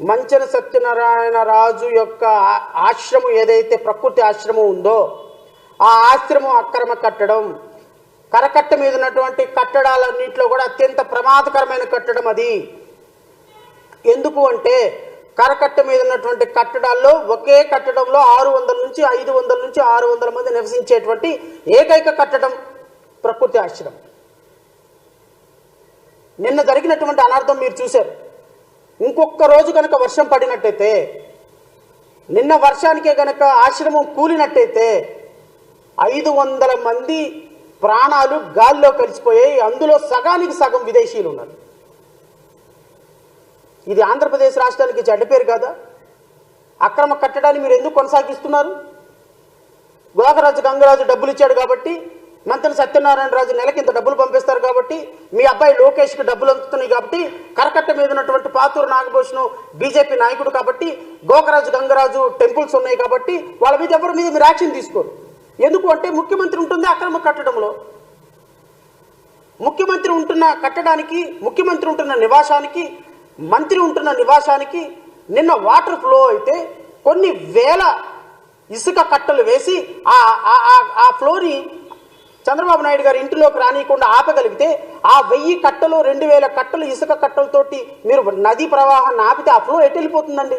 మంచన సత్యనారాయణ రాజు యొక్క ఆశ్రమం ఏదైతే ప్రకృతి ఆశ్రమం ఉందో ఆ ఆశ్రమం అక్రమ కట్టడం, కరకట్ట మీద ఉన్నటువంటి కట్టడాలన్నింటిలో కూడా అత్యంత ప్రమాదకరమైన కట్టడం అది. ఎందుకు అంటే కరకట్ట మీద ఉన్నటువంటి కట్టడాల్లో ఒకే కట్టడంలో 600 నుంచి 500 నుంచి 600 మంది నివసించేటువంటి ఏకైక కట్టడం ప్రకృతి ఆశ్రమం. నిన్న జరిగినటువంటి అనర్థం మీరు చూశారు. ఇంకొక రోజు కనుక వర్షం పడినట్టయితే, నిన్న వర్షానికే కనుక ఆశ్రమం కూలినట్టయితే 500 మంది ప్రాణాలు గాల్లో కలిసిపోయాయి. అందులో సగానికి సగం విదేశీయులు ఉన్నారు. ఇది ఆంధ్రప్రదేశ్ రాష్ట్రానికి చెడ్డ పేరు కాదా? అక్రమ కట్టడాన్ని మీరు ఎందుకు కొనసాగిస్తున్నారు? గోకరాజు గంగరాజు డబ్బులు ఇచ్చాడు కాబట్టి, మంత్రి సత్యనారాయణ రాజు నెలకి ఇంత డబ్బులు పంపిస్తారు కాబట్టి, మీ అబ్బాయి లోకేష్కి డబ్బులు అందుతున్నాయి కాబట్టి, కరకట్ట మీద ఉన్నటువంటి పాతూరు నాగభూషణం బీజేపీ నాయకుడు కాబట్టి, గోకరాజు గంగరాజు టెంపుల్స్ ఉన్నాయి కాబట్టి వాళ్ళ మీద ఎవరి మీద మీరు యాక్షన్ తీసుకోరు. ఎందుకు అంటే ముఖ్యమంత్రి ఉంటుంది అక్రమ కట్టడంలో. ముఖ్యమంత్రి ఉంటున్న కట్టడానికి, ముఖ్యమంత్రి ఉంటున్న నివాసానికి, మంత్రి ఉంటున్న నివాసానికి నిన్న వాటర్ ఫ్లో అయితే కొన్ని వేల ఇసుక కట్టలు వేసి ఆ ఫ్లోని చంద్రబాబు నాయుడు గారు ఇంటిలోకి రానియకుండా ఆపగలిగితే ఆ 1000 కట్టలు 2000 కట్టలు ఇసుక కట్టలతోటి మీరు నదీ ప్రవాహాన్ని ఆపితే ఆ ఫ్లో ఎటు వెళ్ళిపోతుందండి?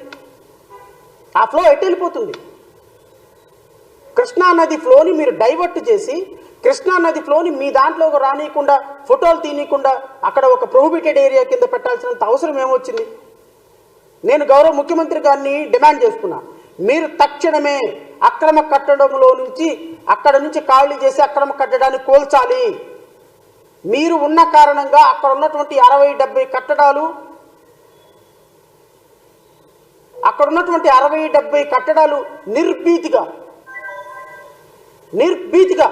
ఆ ఫ్లో ఎటు వెళ్ళిపోతుంది? కృష్ణా నది ఫ్లోని మీరు డైవర్ట్ చేసి కృష్ణా నది ఫ్లోని మీ దాంట్లోకి రానియకుండా ఫోటోలు తీయకుండా అక్కడ ఒక ప్రొహిబిటెడ్ ఏరియా కింద పెట్టాల్సినంత అవసరం ఏమొచ్చింది? నేను గౌరవ ముఖ్యమంత్రి గారిని డిమాండ్ చేస్తున్నా, మీరు తక్షణమే అక్రమ కట్టడంలో నుంచి అక్కడ నుంచి ఖాళీ చేసి అక్రమ కట్టడాన్ని కోల్చాలి. మీరు ఉన్న కారణంగా అక్కడ ఉన్నటువంటి 60-70 కట్టడాలు అక్కడ ఉన్నటువంటి 60-70 కట్టడాలు నిర్భీతిగా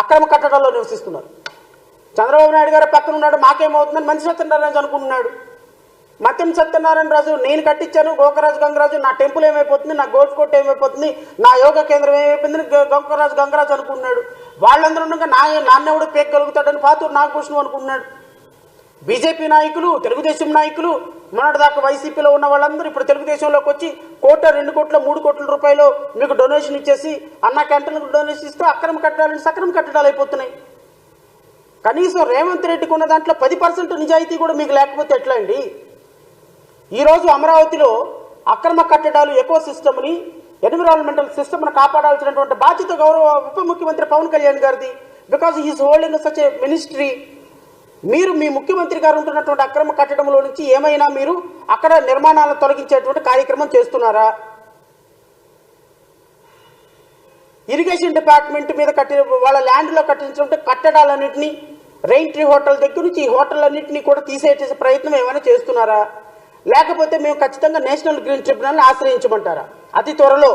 అక్రమ కట్టడాల్లో నివసిస్తున్నారు. చంద్రబాబు నాయుడు గారు పక్కన ఉన్నాడు, మాకేమవుతుందని మంచి సత్యనారాయణ అనుకుంటున్నాడు. మత్యం సత్యనారాయణ రాజు నేను కట్టించాను, గోకరాజు గంగరాజు నా టెంపుల్ ఏమైపోతుంది, నా గోల్ఫ్ కోర్ట్ ఏమైపోతుంది, నా యోగా కేంద్రం ఏమైపోయిందని గోకరాజు గంగరాజు అనుకున్నాడు. వాళ్ళందరూ ఉండగా నాన్నెవడు పేకగలుగుతాడని పాతూరు నాగభూషణం అనుకున్నాడు. బీజేపీ నాయకులు, తెలుగుదేశం నాయకులు, మొన్నటిదాకా వైసీపీలో ఉన్న వాళ్ళందరూ ఇప్పుడు తెలుగుదేశంలోకి వచ్చి 1 కోటి 2 కోట్ల 3 కోట్ల రూపాయలు మీకు డొనేషన్ ఇచ్చేసి అన్న క్యాంటీన్లకు డొనేషన్ ఇస్తూ అక్రమ కట్టడాలు సక్రమ కట్టడాలు అయిపోతున్నాయి. కనీసం రేవంత్ రెడ్డికి ఉన్న దాంట్లో 10% నిజాయితీ కూడా మీకు లేకపోతే ఎట్లా అండి? ఈరోజు అమరావతిలో అక్రమ కట్టడాలు ఎకో సిస్టమ్ని, ఎన్విరాన్మెంటల్ సిస్టమ్ను కాపాడాల్సినటువంటి బాధ్యత గౌరవ ఉప ముఖ్యమంత్రి పవన్ కళ్యాణ్ గారిది. Because he's holding such a ministry. మీరు మీ ముఖ్యమంత్రి గారు ఉంటున్నటువంటి అక్రమ కట్టడంలో నుంచి ఏమైనా మీరు అక్కడ నిర్మాణాలను తొలగించేటువంటి కార్యక్రమం చేస్తున్నారా? ఇరిగేషన్ డిపార్ట్మెంట్ మీద వాళ్ళ ల్యాండ్లో కట్టించినటువంటి కట్టడాలన్నింటినీ, రెయిన్ ట్రీ హోటల్ దగ్గర నుంచి ఈ హోటళ్ళన్నింటినీ కూడా తీసేసే ప్రయత్నం ఏమైనా చేస్తున్నారా? లేకపోతే మేము ఖచ్చితంగా నేషనల్ గ్రీన్ ట్రిబ్యునల్ని ఆశ్రయించమంటారా? అతి త్వరలో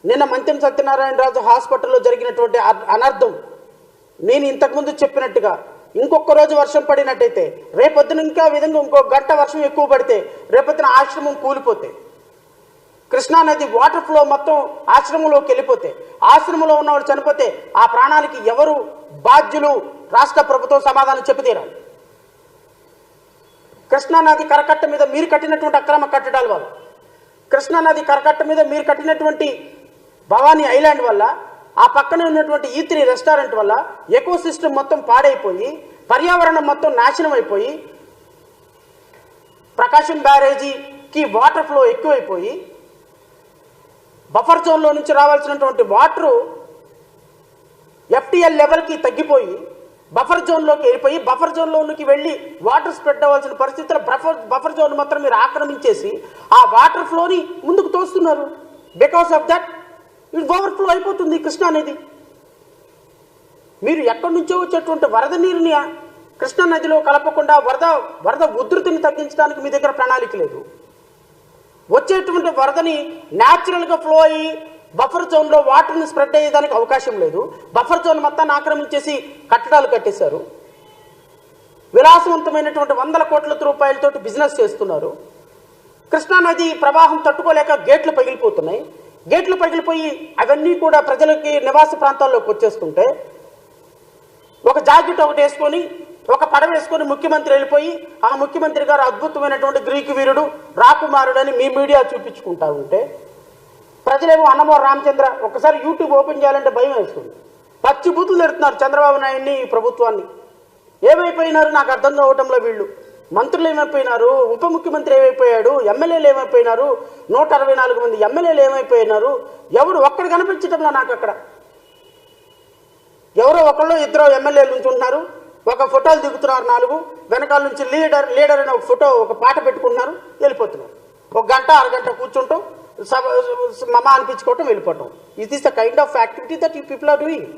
నిన్న మంత్యం సత్యనారాయణ రాజు హాస్పిటల్లో జరిగినటువంటి అనర్థం, నేను ఇంతకుముందు చెప్పినట్టుగా ఇంకొక రోజు వర్షం పడినట్టయితే, రేపొద్దున ఇంకా విధంగా ఇంకో గంట వర్షం ఎక్కువ పడితే రేపొద్దున ఆశ్రమం కూలిపోతే, కృష్ణానది వాటర్ ఫ్లో మొత్తం ఆశ్రమంలోకి వెళ్ళిపోతే, ఆశ్రమంలో ఉన్నవాళ్ళు చనిపోతే ఆ ప్రాణాలకి ఎవరు బాధ్యులు? రాష్ట్ర ప్రభుత్వం సమాధానం చెప్పి తీరాలి. కృష్ణానది కరకట్ట మీద మీరు కట్టినటువంటి అక్రమ కట్టడాల వల్ల, కృష్ణానది కరకట్ట మీద మీరు కట్టినటువంటి భవానీ ఐలాండ్ వల్ల, ఆ పక్కనే ఉన్నటువంటి E3 రెస్టారెంట్ వల్ల ఎకో సిస్టమ్ మొత్తం పాడైపోయి, పర్యావరణం మొత్తం నాశనం అయిపోయి, ప్రకాశం బ్యారేజీకి వాటర్ ఫ్లో ఎక్కువైపోయి, బఫర్ జోన్లో నుంచి రావాల్సినటువంటి వాటరు FTL లెవెల్కి తగ్గిపోయి బఫర్ జోన్లోకి వెళ్ళిపోయి, బఫర్ జోన్లోకి వెళ్ళి వాటర్ స్ప్రెడ్ అవ్వాల్సిన పరిస్థితుల్లో బఫర్ జోన్ మాత్రం మీరు ఆక్రమించేసి ఆ వాటర్ ఫ్లోని ముందుకు తోస్తున్నారు. బికాస్ ఆఫ్ దట్ ఇది ఓవర్ఫ్లో అయిపోతుంది కృష్ణా నది. మీరు ఎక్కడి నుంచో వచ్చేటువంటి వరద నీరుని కృష్ణా నదిలో కలపకుండా వరద ఉధృతిని తగ్గించడానికి మీ దగ్గర ప్రణాళిక లేదు. వచ్చేటువంటి వరదని న్యాచురల్గా ఫ్లో అయ్యి బఫర్ జోన్లో వాటర్ని స్ప్రెడ్ అయ్యేదానికి అవకాశం లేదు. బఫర్ జోన్ మొత్తాన్ని ఆక్రమించేసి కట్టడాలు కట్టేశారు. విలాసవంతమైనటువంటి 100 కోట్ల రూపాయలతోటి బిజినెస్ చేస్తున్నారు. కృష్ణా నది ప్రవాహం తట్టుకోలేక గేట్లు పగిలిపోతున్నాయి. గేట్లు పగిలిపోయి అవన్నీ కూడా ప్రజలకి నివాస ప్రాంతాల్లోకి వచ్చేస్తుంటే, ఒక జాకెట్ ఒకటి వేసుకొని ఒక పడవ వేసుకొని ముఖ్యమంత్రి వెళ్ళిపోయి ఆ ముఖ్యమంత్రి గారు అద్భుతమైనటువంటి గ్రీకు వీరుడు రాకుమారుడు అని మీ మీడియా చూపించుకుంటా ఉంటే, ప్రజలేమో అన్నమో రామచంద్ర ఒకసారి యూట్యూబ్ ఓపెన్ చేయాలంటే భయం వేస్తుంది. పచ్చి బూతులు తిడుతున్నారు చంద్రబాబు నాయుడిని, ఈ ప్రభుత్వాన్ని. ఏమైపోయినారు నాకు అర్థం కావటంలో వీళ్ళు. మంత్రులు ఏమైపోయినారు, ఉప ముఖ్యమంత్రి ఏమైపోయాడు, ఎమ్మెల్యేలు ఏమైపోయినారు, 164 మంది ఎమ్మెల్యేలు ఏమైపోయినారు, ఎవడు ఒక్కడు కనిపించటంలో నాకు అక్కడ. ఎవరో ఒకళ్ళు ఇద్దరు ఎమ్మెల్యేలు నుంచి ఉంటున్నారు, ఒక ఫోటోలు దిగుతున్నారు 4, వెనకాల నుంచి లీడర్ అని ఒక ఫోటో ఒక పాట పెట్టుకుంటున్నారు, వెళ్ళిపోతున్నారు. 1 గంట 1 గంట కూర్చుంటాం, మమ అనిపించుకోవటం, వెళ్ళిపోవటం. It is the kind of activity that you people are doing.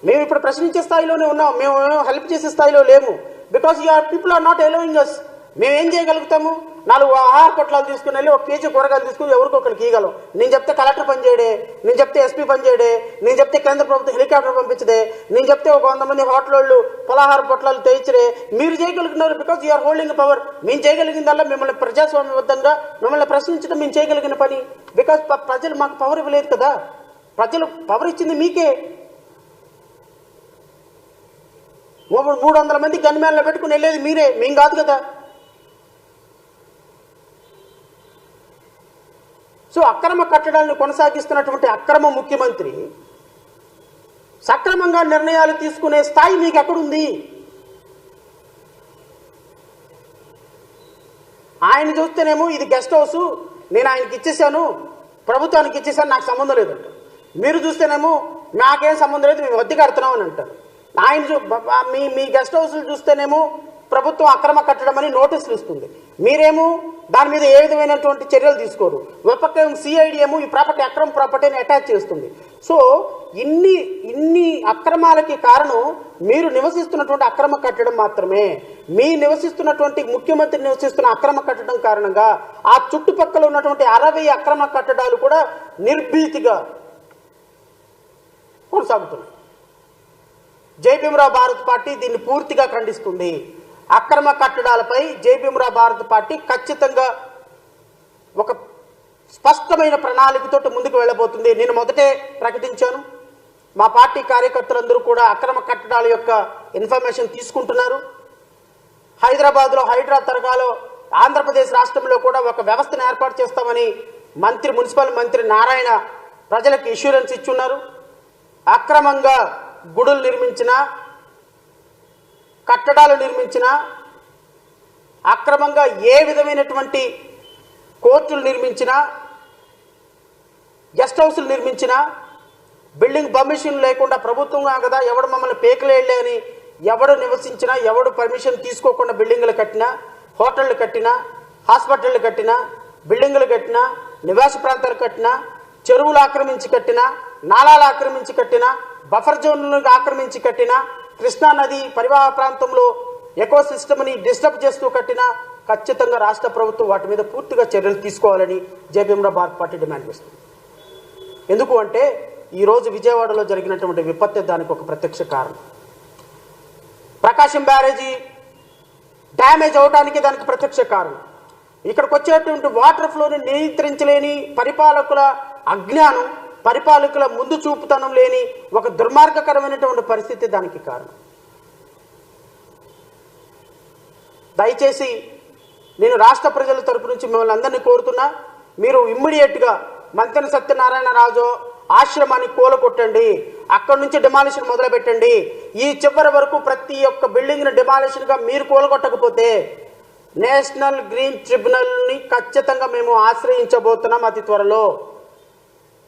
మేము ఇప్పుడు ప్రశ్నించే స్థాయిలోనే ఉన్నాం, మేము హెల్ప్ చేసే స్థాయిలో లేము. Because your people are not allowing us. మేము ఏం చేయగలుగుతాము? 4 ఆహార పొట్లాలు తీసుకుని వెళ్ళి 1 కేజీ కూరగాయలు తీసుకుని ఎవరికో ఒకరికి ఇవ్వగలం. నేను చెప్తే కలెక్టర్ పనిచేయడే, నేను చెప్తే SP పనిచేయడే, నేను చెప్తే కేంద్ర ప్రభుత్వం హెలికాప్టర్ పంపించదే, నేను చెప్తే ఒక 100 మంది హోటల్ వాళ్ళు పలహార పొట్లాలు తెచ్చరే. మీరు చేయగలుగుతున్నారు బికాస్ యూఆర్ హోల్డింగ్ పవర్. మేము చేయగలిగిందల్లా మిమ్మల్ని ప్రజాస్వామ్యబద్ధంగా మిమ్మల్ని ప్రశ్నించడం మేము చేయగలిగిన పని. బికాస్ ప్రజలు మాకు పవర్ ఇవ్వలేదు కదా, ప్రజలు పవర్ ఇచ్చింది మీకే. 300 మంది గన్మ్యాన్లో పెట్టుకుని వెళ్ళేది మీరే, మేం కాదు కదా. సో అక్రమ కట్టడాలను కొనసాగిస్తున్నటువంటి అక్రమ ముఖ్యమంత్రి సక్రమంగా నిర్ణయాలు తీసుకునే స్థాయి మీకు ఎక్కడుంది? ఆయన చూస్తేనేమో ఇది గెస్ట్ హౌస్, నేను ఆయనకి ఇచ్చేసాను, ప్రభుత్వానికి ఇచ్చేసాను, నాకు సంబంధం లేదంట. మీరు చూస్తేనేమో నాకేం సంబంధం లేదు, మేము వద్దె కడుతున్నాం అని అంటారు. ఆయన మీ గెస్ట్ హౌస్లు చూస్తేనేమో ప్రభుత్వం అక్రమ కట్టడం అని నోటీసులు ఇస్తుంది, మీరేమో దాని మీద ఏ విధమైనటువంటి చర్యలు తీసుకోరు. ఒక పక్క సిఐడి ఏమో ఈ ప్రాపర్టీ అక్రమ ప్రాపర్టీని అటాచ్ చేస్తుంది. సో ఇన్ని అక్రమాలకి కారణం మీరు నివసిస్తున్నటువంటి అక్రమ కట్టడం మాత్రమే. మీ నివసిస్తున్నటువంటి ముఖ్యమంత్రి నివసిస్తున్న అక్రమ కట్టడం కారణంగా ఆ చుట్టుపక్కల ఉన్నటువంటి 60 అక్రమ కట్టడాలు కూడా నిర్భీతిగా కొనసాగుతున్నాయి. జై భీమ్రావ్ భారత్ పార్టీ దీన్ని పూర్తిగా ఖండిస్తుంది. అక్రమ కట్టడాలపై జై భీమ్రావ్ భారత్ పార్టీ ఖచ్చితంగా ఒక స్పష్టమైన ప్రణాళికతో ముందుకు వెళ్ళబోతుంది. నేను మొదటే ప్రకటించాను, మా పార్టీ కార్యకర్తలందరూ కూడా అక్రమ కట్టడాల యొక్క ఇన్ఫర్మేషన్ తీసుకుంటున్నారు. హైదరాబాద్లో హైడ్రా తరగాలో ఆంధ్రప్రదేశ్ రాష్ట్రంలో కూడా ఒక వ్యవస్థను ఏర్పాటు చేస్తామని మున్సిపల్ మంత్రి నారాయణ ప్రజలకు ఇష్యూరెన్స్ ఇచ్చున్నారు. అక్రమంగా గుడులు నిర్మించిన, కట్టడాలు నిర్మించిన, అక్రమంగా ఏ విధమైనటువంటి కోర్టులు నిర్మించిన, గెస్ట్ హౌస్లు నిర్మించిన, బిల్డింగ్ పర్మిషన్ లేకుండా ప్రభుత్వంగా కదా ఎవడు మమ్మల్ని పేకలేళ్ళే అని ఎవడు నివసించినా, ఎవడు పర్మిషన్ తీసుకోకుండా బిల్డింగులు కట్టినా, హోటళ్ళు కట్టినా, హాస్పిటళ్ళు కట్టినా, బిల్డింగులు కట్టినా, నివాస ప్రాంతాలు కట్టినా, చెరువులు ఆక్రమించి కట్టినా, నాలాలు ఆక్రమించి కట్టినా, బఫర్ జోన్లను ఆక్రమించి కట్టినా, కృష్ణా నది పరివాహ ప్రాంతంలో ఎకో సిస్టమ్ని డిస్టర్బ్ చేస్తూ కట్టినా ఖచ్చితంగా రాష్ట్ర ప్రభుత్వం వాటి మీద పూర్తిగా చర్యలు తీసుకోవాలని జై భీమ్రావ్ భారత్ పార్టీ డిమాండ్ చేస్తుంది. ఎందుకు అంటే ఈరోజు విజయవాడలో జరిగినటువంటి విపత్తి దానికి ఒక ప్రత్యక్ష కారణం. ప్రకాశం బ్యారేజీ డ్యామేజ్ అవడానికి దానికి ప్రత్యక్ష కారణం. ఇక్కడికి వచ్చేటువంటి వాటర్ ఫ్లోని నియంత్రించలేని పరిపాలకుల అజ్ఞానం, పరిపాలకుల ముందు చూపుతనం లేని ఒక దుర్మార్గకరమైనటువంటి పరిస్థితి దానికి కారణం. దయచేసి నేను రాష్ట్ర ప్రజల తరపు నుంచి మిమ్మల్ని అందరినీ కోరుతున్నా, మీరు ఇమ్మీడియట్గా మంతెన సత్యనారాయణ రాజు ఆశ్రమాన్ని కూలగొట్టండి, అక్కడి నుంచి డిమాలిషన్ మొదలు పెట్టండి. ఈ చివరి వరకు ప్రతి ఒక్క బిల్డింగ్ని డిమాలిషన్గా మీరు కూలగొట్టకపోతే నేషనల్ గ్రీన్ ట్రిబ్యునల్ని ఖచ్చితంగా మేము ఆశ్రయించబోతున్నాం అతి త్వరలో.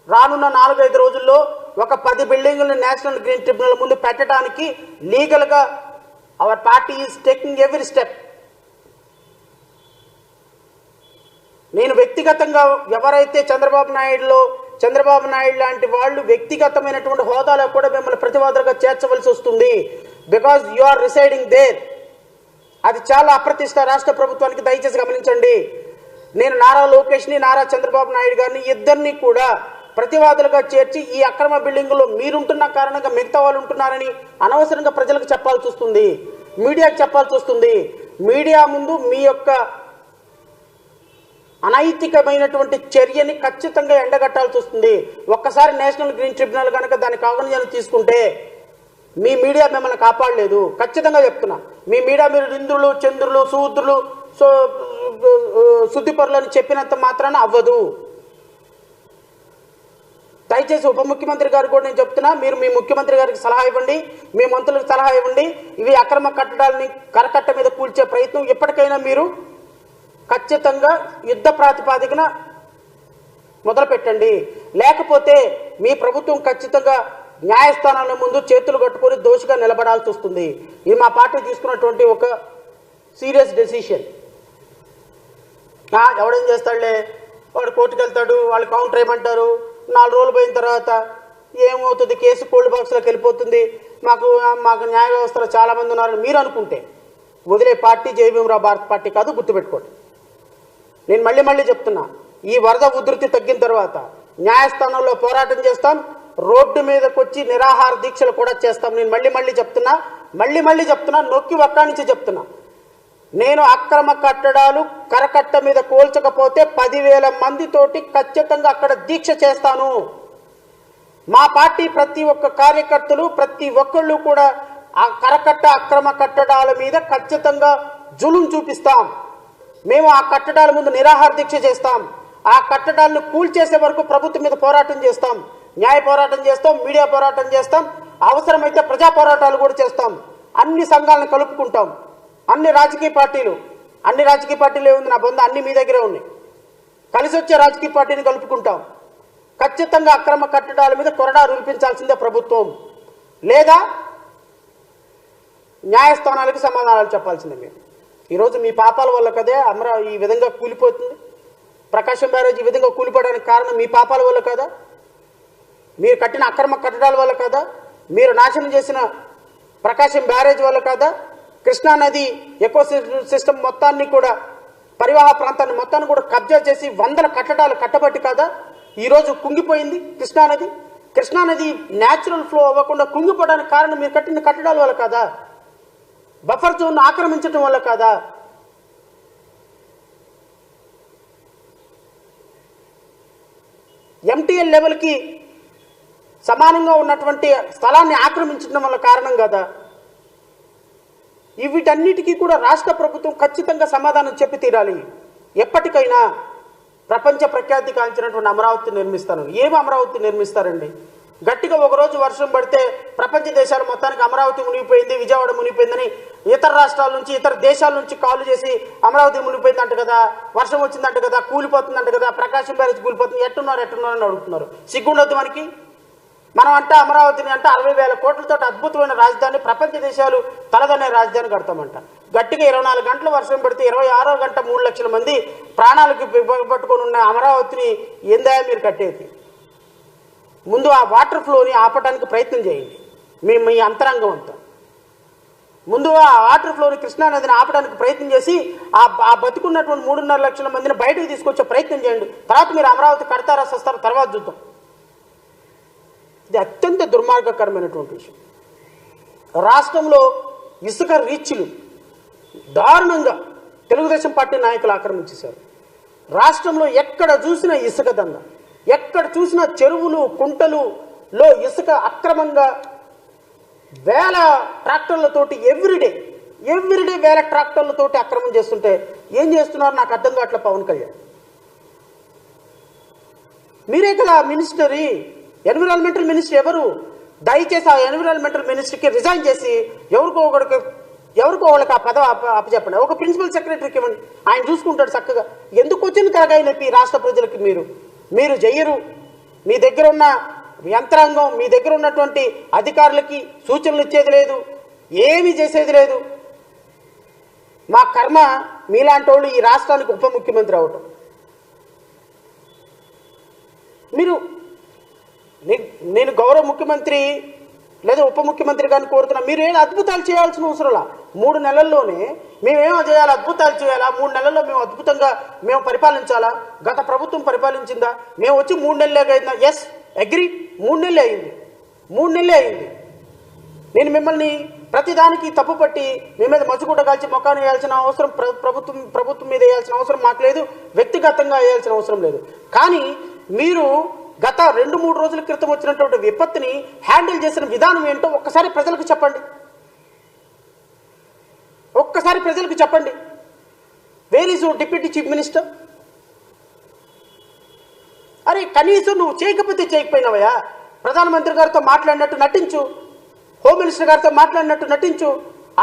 రానున్న 4-5 రోజుల్లో ఒక 10 బిల్డింగులను నేషనల్ గ్రీన్ ట్రిబ్యునల్ ముందు పెట్టడానికి లీగల్గా our party is taking every step. నేను వ్యక్తిగతంగా ఎవరైతే చంద్రబాబు నాయుడు లాంటి వాళ్ళు వ్యక్తిగతమైనటువంటి హోదాలో కూడా మిమ్మల్ని ప్రతివాదులుగా చేర్చవలసి వస్తుంది. Because you are residing there. అది చాలా అప్రతిష్ట రాష్ట్ర ప్రభుత్వానికి. దయచేసి గమనించండి. నేను నారా లోకేష్ని, నారా చంద్రబాబు నాయుడు గారిని ఇద్దరిని కూడా ప్రతివాదులుగా చేర్చి ఈ అక్రమ బిల్డింగులో మీరుంటున్న కారణంగా మిగతా వాళ్ళు ఉంటున్నారని అనవసరంగా ప్రజలకు చెప్పాల్సి వస్తుంది, మీడియాకు చెప్పాల్సి వస్తుంది. మీడియా ముందు మీ యొక్క అనైతికమైనటువంటి చర్యని ఖచ్చితంగా ఎండగట్టాల్సి వస్తుంది. ఒక్కసారి నేషనల్ గ్రీన్ ట్రిబ్యునల్ కనుక దానికి అవగాహన తీసుకుంటే మీ మీడియా మిమ్మల్ని కాపాడలేదు. ఖచ్చితంగా చెప్తున్నా, మీ మీడియా మీరు ఇంద్రులు, చంద్రులు, శూద్రులు, శుద్ధిపరులు అని చెప్పినంత మాత్రాన అవ్వదు. దయచేసి ఉప ముఖ్యమంత్రి గారు కూడా నేను చెప్తున్నా, మీరు మీ ముఖ్యమంత్రి గారికి సలహా ఇవ్వండి, మీ మంత్రులకు సలహా ఇవ్వండి. ఇవి అక్రమ కట్టడాలని కరకట్ట మీద కూల్చే ప్రయత్నం ఎప్పటికైనా మీరు ఖచ్చితంగా యుద్ధ ప్రాతిపాదికన మొదలు పెట్టండి. లేకపోతే మీ ప్రభుత్వం ఖచ్చితంగా న్యాయస్థానాల ముందు చేతులు కట్టుకొని దోషిగా నిలబడాల్సి వస్తుంది. ఇది మా పార్టీ తీసుకున్నటువంటి ఒక సీరియస్ డెసిషన్. ఎవడేం చేస్తాడులే, వాడు కోర్టుకు వెళ్తాడు, వాళ్ళు కౌంటర్ ఏమంటారు, 4 రోజులు పోయిన తర్వాత ఏమవుతుంది, కేసు కోల్డ్ బాక్స్లోకి వెళ్ళిపోతుంది, మాకు న్యాయ వ్యవస్థలో చాలామంది ఉన్నారని మీరు అనుకుంటే వదిలే పార్టీ జై భీమ్రావ్ భారత్ పార్టీ కాదు, గుర్తుపెట్టుకోండి. నేను మళ్ళీ చెప్తున్నా, ఈ వరద ఉధృతి తగ్గిన తర్వాత న్యాయస్థానంలో పోరాటం చేస్తాం, రోడ్డు మీదకి వచ్చి నిరాహార దీక్షలు కూడా చేస్తాం. నేను మళ్ళీ చెప్తున్నా, నొక్కి ఒక్కానించి చెప్తున్నా. నేను అక్రమ కట్టడాలు కరకట్ట మీద కోల్చకపోతే 10,000 మందితోటి ఖచ్చితంగా అక్కడ దీక్ష చేస్తాను. మా పార్టీ ప్రతి ఒక్క కార్యకర్తలు, ప్రతి ఒక్కళ్ళు కూడా ఆ కరకట్ట అక్రమ కట్టడాల మీద ఖచ్చితంగా జులుం చూపిస్తాం. మేము ఆ కట్టడాల ముందు నిరాహార దీక్ష చేస్తాం. ఆ కట్టడాలను కూల్చేసే వరకు ప్రభుత్వం మీద పోరాటం చేస్తాం, న్యాయ పోరాటం చేస్తాం, మీడియా పోరాటం చేస్తాం, అవసరమైతే ప్రజా పోరాటాలు కూడా చేస్తాం. అన్ని సంఘాలను కలుపుకుంటాం, అన్ని రాజకీయ పార్టీలు ఏముంది, నా బొంద అన్ని మీ దగ్గరే ఉన్నాయి. కలిసి వచ్చే రాజకీయ పార్టీని కలుపుకుంటాం. ఖచ్చితంగా అక్రమ కట్టడాల మీద కొరడా రూపించాల్సిందే ప్రభుత్వం, లేదా న్యాయస్థానాలకు సమాధానాలు చెప్పాల్సిందే. మీరు ఈరోజు మీ పాపాల వల్ల కదే ఈ విధంగా కూలిపోతుంది. ప్రకాశం బ్యారేజ్ ఈ విధంగా కూలిపోవడానికి కారణం మీ పాపాల వల్ల కదా, మీరు కట్టిన అక్రమ కట్టడాల వల్ల కదా, మీరు నాశనం చేసిన ప్రకాశం బ్యారేజ్ వల్ల కదా, కృష్ణానది ఎకో సిస్టమ్ మొత్తాన్ని కూడా, పరివాహ ప్రాంతాన్ని మొత్తాన్ని కూడా కబ్జా చేసి వందల కట్టడాలు కట్టబట్టి కదా ఈరోజు కుంగిపోయింది కృష్ణానది. కృష్ణానది న్యాచురల్ ఫ్లో అవ్వకుండా కుంగిపోవడానికి కారణం మీరు కట్టిన కట్టడాల వల్ల కదా, బఫర్ జోన్ ఆక్రమించడం వల్ల కదా. ఎంటీఎల్ లెవెల్కి సమానంగా ఉన్నటువంటి స్థలాన్ని ఆక్రమించడం వల్ల కారణం కదా. వీటన్నిటికీ కూడా రాష్ట్ర ప్రభుత్వం ఖచ్చితంగా సమాధానం చెప్పి తీరాలి. ఎప్పటికైనా ప్రపంచ ప్రఖ్యాతి కాంచినటువంటి అమరావతి నిర్మిస్తాను. ఏమి అమరావతి నిర్మిస్తారండి? గట్టిగా ఒకరోజు వర్షం పడితే ప్రపంచ దేశాలు మొత్తానికి అమరావతి మునిగిపోయింది, విజయవాడ మునిగిపోయిందని ఇతర రాష్ట్రాల నుంచి, ఇతర దేశాల నుంచి కాల్ చేసి అమరావతి మునిగిపోయిందంట కదా, వర్షం వచ్చిందంట కదా, కూలిపోతుందంట కదా, ప్రకాశం బ్యారేజ్ కూలిపోతుంది, ఎట్టున్నారు అని అడుగుతున్నారు. సిగ్గుండొద్దు మనకి. మనం అంటే అమరావతిని అంటే 60,000 కోట్లతో అద్భుతమైన రాజధాని, ప్రపంచ దేశాలు తలదనే రాజధాని కడతామంట. గట్టిగా 24 గంటలు వర్షం పడితే 26వ గంట 3 లక్షల మంది ప్రాణాలకు పట్టుకొని ఉన్న అమరావతిని ఏందా మీరు కట్టేది? ముందు ఆ వాటర్ ఫ్లోని ఆపడానికి ప్రయత్నం చేయండి. మీ అంతరంగం అంతా ముందు ఆ వాటర్ ఫ్లోని, కృష్ణానదిని ఆపడానికి ప్రయత్నం చేసి ఆ బతుకున్నటువంటి 3.5 లక్షల మందిని బయటకు తీసుకొచ్చే ప్రయత్నం చేయండి. తర్వాత మీరు అమరావతి కడతారా సస్తారా తర్వాత చూద్దాం. ఇది అత్యంత దుర్మార్గకరమైనటువంటి విషయం. రాష్ట్రంలో ఇసుక రీచ్లు దారుణంగా తెలుగుదేశం పార్టీ నాయకులు ఆక్రమించేశారు. రాష్ట్రంలో ఎక్కడ చూసినా ఇసుక దంద, ఎక్కడ చూసినా చెరువులు కుంటలులో ఇసుక అక్రమంగా వేల ట్రాక్టర్లతోటి ఎవ్రీడే వేల ట్రాక్టర్లతోటి అక్రమం చేస్తుంటే ఏం చేస్తున్నారు నాకు అర్థం కావట్లే. పవన్ కళ్యాణ్ మీరే కదా మినిస్టరీ, ఎన్విరాన్మెంటల్ మినిస్టర్ ఎవరు? దయచేసి ఆ ఎన్విరాన్మెంటల్ మినిస్టర్కి రిజైన్ చేసి ఎవరికో వాళ్ళకి ఆ పదవి అప్పచెప్పండి. ఒక ప్రిన్సిపల్ సెక్రటరీకి ఇవ్వండి, ఆయన చూసుకుంటాడు చక్కగా. ఎందుకు వచ్చింది కలగాయ నొప్పి రాష్ట్ర ప్రజలకి? మీరు చెయ్యరు. మీ దగ్గర ఉన్న యంత్రాంగం, మీ దగ్గర ఉన్నటువంటి అధికారులకి సూచనలు ఇచ్చేది లేదు, ఏమీ చేసేది లేదు. మా కర్మ మీలాంటి వాళ్ళు ఈ రాష్ట్రానికి ఉప ముఖ్యమంత్రి అవటం. నేను గౌరవ ముఖ్యమంత్రి లేదా ఉప ముఖ్యమంత్రి గారిని కోరుతున్నా, మీరు ఏం అద్భుతాలు చేయాల్సిన అవసరంలా. 3 నెలల్లోనే మేమేమో చేయాలి, అద్భుతాలు చేయాలా? 3 నెలల్లో మేము అద్భుతంగా పరిపాలించాలా? గత ప్రభుత్వం పరిపాలించిందా? మేము వచ్చి 3 నెలలే అయిందా? ఎస్, అగ్రీ, 3 నెలలే అయింది. నేను మిమ్మల్ని ప్రతిదానికి తప్పుపట్టి మీ మీద మచ్చుగుడ్డ కాల్చి మొక్కాన్ని వేయాల్సిన అవసరం ప్రభుత్వం మీద వేయాల్సిన అవసరం మాకు లేదు, వ్యక్తిగతంగా వేయాల్సిన అవసరం లేదు. కానీ మీరు గత 2-3 రోజుల క్రితం వచ్చినటువంటి విపత్తుని హ్యాండిల్ చేసిన విధానం ఏంటో ఒక్కసారి ప్రజలకు చెప్పండి. Where is deputy chief minister? అరే కనీసం నువ్వు చేయకపోయినావయ్యా. ప్రధానమంత్రి గారితో మాట్లాడినట్టు నటించు, హోమ్ మినిస్టర్ గారితో మాట్లాడినట్టు నటించు,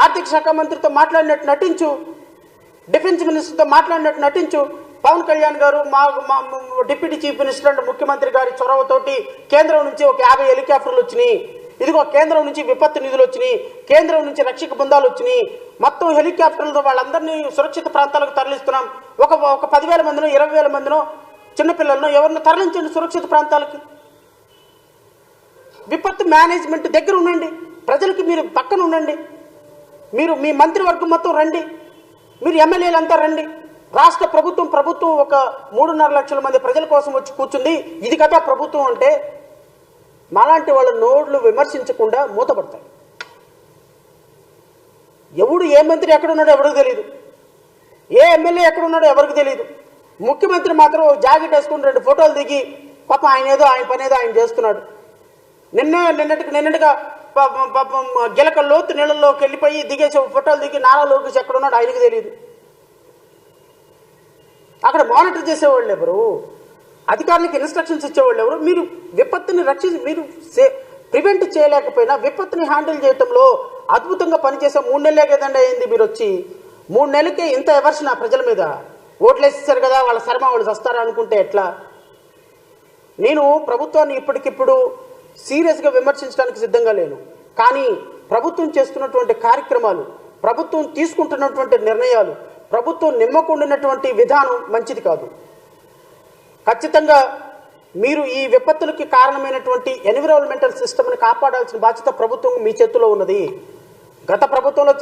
ఆర్థిక శాఖ మంత్రితో మాట్లాడినట్టు నటించు, డిఫెన్స్ మినిస్టర్తో మాట్లాడినట్టు నటించు. పవన్ కళ్యాణ్ గారు మా డిప్యూటీ చీఫ్ మినిస్టర్ అంటే ముఖ్యమంత్రి గారి చొరవతోటి కేంద్రం నుంచి ఒక 50 హెలికాప్టర్లు వచ్చినాయి. ఇదిగో కేంద్రం నుంచి విపత్తు నిధులు వచ్చినాయి, కేంద్రం నుంచి రక్షక బృందాలు వచ్చినాయి. మొత్తం హెలికాప్టర్లతో వాళ్ళందరినీ సురక్షిత ప్రాంతాలకు తరలిస్తున్నాం. ఒక 10,000 మందినో 20,000 మందినో చిన్నపిల్లలను ఎవరినో తరలించండి సురక్షిత ప్రాంతాలకి. విపత్తు మేనేజ్మెంట్ దగ్గర ఉండండి, ప్రజలకి మీరు పక్కన ఉండండి. మీరు మీ మంత్రివర్గం మొత్తం రండి, మీరు ఎమ్మెల్యేలంతా రండి. రాష్ట్ర ప్రభుత్వం ఒక 3.5 లక్షల మంది ప్రజల కోసం వచ్చి కూర్చుంది. ఇది కదా ప్రభుత్వం అంటే? మాలాంటి వాళ్ళ నోడ్లు విమర్శించకుండా మూతపడతాయి. ఏ మంత్రి ఎక్కడున్నాడో ఎవరికి తెలియదు, ఏ ఎమ్మెల్యే ఎక్కడున్నాడో ఎవరికి తెలియదు. ముఖ్యమంత్రి మాత్రం జాకెట్ వేసుకుని 2 ఫోటోలు దిగి పాపం ఆయన పని ఏదో ఆయన చేస్తున్నాడు. నిన్నటిగా గిలక లోతు నీళ్ళలోకి వెళ్ళిపోయి దిగేసి ఫోటోలు దిగి నారా లోకేష్ ఎక్కడున్నాడు ఆయనకి తెలియదు. అక్కడ మానిటర్ చేసేవాళ్ళు ఎవరు? అధికారులకు ఇన్స్ట్రక్షన్స్ ఇచ్చేవాళ్ళు ఎవరు? మీరు విపత్తుని మీరు ప్రివెంట్ చేయలేకపోయినా విపత్తుని హ్యాండిల్ చేయడంలో అద్భుతంగా పనిచేసే 3 నెలలే కదండి అయింది. మీరు వచ్చి 3 నెలలకే ఇంత ఎవర్షన్ ఆ ప్రజల మీద. ఓట్లేసేసారు కదా, వాళ్ళ శర్మ వాళ్ళు వస్తారా అనుకుంటే ఎట్లా? నేను ప్రభుత్వాన్ని ఇప్పటికిప్పుడు సీరియస్గా విమర్శించడానికి సిద్ధంగా లేను. కానీ ప్రభుత్వం చేస్తున్నటువంటి కార్యక్రమాలు, ప్రభుత్వం తీసుకుంటున్నటువంటి నిర్ణయాలు, ప్రభుత్వం నిమ్మకుండినటువంటి విధానం మంచిది కాదు. ఖచ్చితంగా మీరు ఈ విపత్తులకి కారణమైనటువంటి ఎన్విరాన్మెంటల్ సిస్టమ్ని కాపాడాల్సిన బాధ్యత ప్రభుత్వం మీ చేతిలో ఉన్నది. గత ప్రభుత్వంలో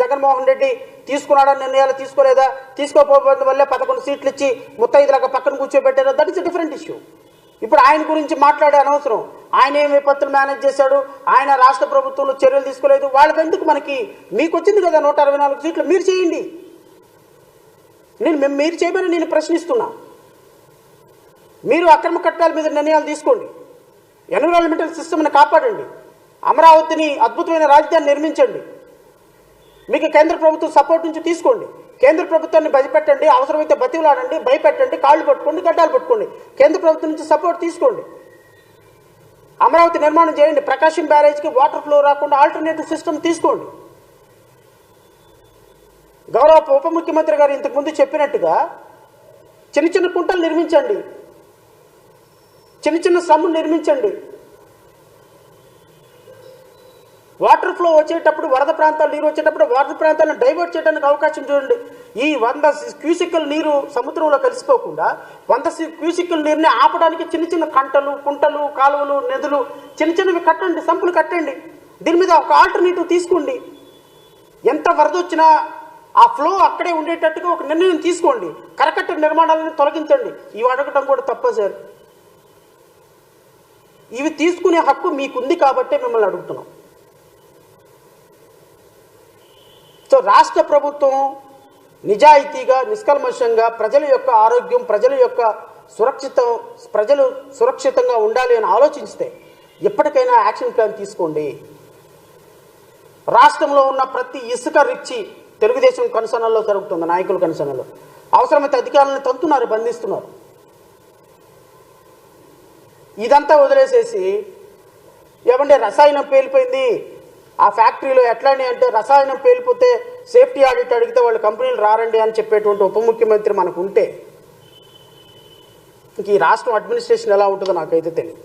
జగన్మోహన్ రెడ్డి తీసుకున్నాడని నిర్ణయాలు తీసుకోలేదా? తీసుకోకపోవడం వల్లే 11 సీట్లు ఇచ్చి ముత్తైదులాగా పక్కన కూర్చోబెట్టారు. That is a different issue. ఇప్పుడు ఆయన గురించి మాట్లాడే అనవసరం. ఆయన ఏం విపత్తులు మేనేజ్ చేశాడు, ఆయన రాష్ట్ర ప్రభుత్వంలో చర్యలు తీసుకోలేదు, వాళ్ళకి ఎందుకు? మీకు వచ్చింది కదా 164 సీట్లు, మీరు చేయండి. మీరు చేయమని నేను ప్రశ్నిస్తున్నా. మీరు అక్రమ కట్టాల మీద నిర్ణయాలు తీసుకోండి, ఎన్విరాన్మెంటల్ సిస్టమ్ని కాపాడండి, అమరావతిని అద్భుతమైన రాజధాని నిర్మించండి. మీకు కేంద్ర ప్రభుత్వం సపోర్ట్ నుంచి తీసుకోండి. కేంద్ర ప్రభుత్వాన్ని భయపెట్టండి, అవసరమైతే బతిలాడండి, భయపెట్టండి, కాళ్ళు పట్టుకోండి, గడ్డాలు పట్టుకోండి. కేంద్ర ప్రభుత్వం నుంచి సపోర్ట్ తీసుకోండి. అమరావతి నిర్మాణం చేయండి. ప్రకాశం బ్యారేజ్కి వాటర్ ఫ్లో రాకుండా ఆల్టర్నేటివ్ సిస్టమ్ తీసుకోండి. గౌరవ ఉప ముఖ్యమంత్రి గారు ఇంతకుముందు చెప్పినట్టుగా చిన్న చిన్న కుంటలు నిర్మించండి, చిన్న చిన్న సమ్ములు నిర్మించండి. వాటర్ ఫ్లో వచ్చేటప్పుడు, వరద ప్రాంతాలు నీరు వచ్చేటప్పుడు వరద ప్రాంతాలను డైవర్ట్ చేయడానికి అవకాశం చూడండి. ఈ 100 క్యూసికల్ నీరు సముద్రంలో కలిసిపోకుండా 100 క్యూసికల్ నీరుని ఆపడానికి చిన్న చిన్న కుంటలు, కాలువలు, నదులు చిన్న చిన్నవి కట్టండి, సంపులు కట్టండి. దీని మీద ఒక ఆల్టర్నేటివ్ తీసుకోండి. ఎంత వరద వచ్చినా ఆ ఫ్లో అక్కడే ఉండేటట్టుగా ఒక నిర్ణయం తీసుకోండి. కరకట్ట నిర్మాణాలను తొలగించండి. ఇవి అడగటం కూడా తప్ప సార్. ఇవి తీసుకునే హక్కు మీకుంది కాబట్టే మిమ్మల్ని అడుగుతున్నాం. సో రాష్ట్ర ప్రభుత్వం నిజాయితీగా, నిష్కల్మషంగా ప్రజల యొక్క ఆరోగ్యం, ప్రజలు సురక్షితంగా ఉండాలి అని ఆలోచిస్తే ఎప్పటికైనా యాక్షన్ ప్లాన్ తీసుకోండి. రాష్ట్రంలో ఉన్న ప్రతి ఇసుక రిచ్చి తెలుగుదేశం కనుసనల్లో జరుగుతుంది, నాయకుల కనుసనలో. అవసరమైతే అధికారులను తంతున్నారు, బంధిస్తున్నారు. ఇదంతా వదిలేసేసి ఏమంటే రసాయనం పేలిపోయింది ఆ ఫ్యాక్టరీలో, ఎట్లాంటి అంటే రసాయనం పేలిపోతే సేఫ్టీ ఆడిట్ అడిగితే వాళ్ళు కంపెనీలు రారండి అని చెప్పేటువంటి ఉప ముఖ్యమంత్రి మనకు ఉంటే ఇంక ఈ రాష్ట్రం అడ్మినిస్ట్రేషన్ ఎలా ఉంటుందో నాకైతే తెలియదు.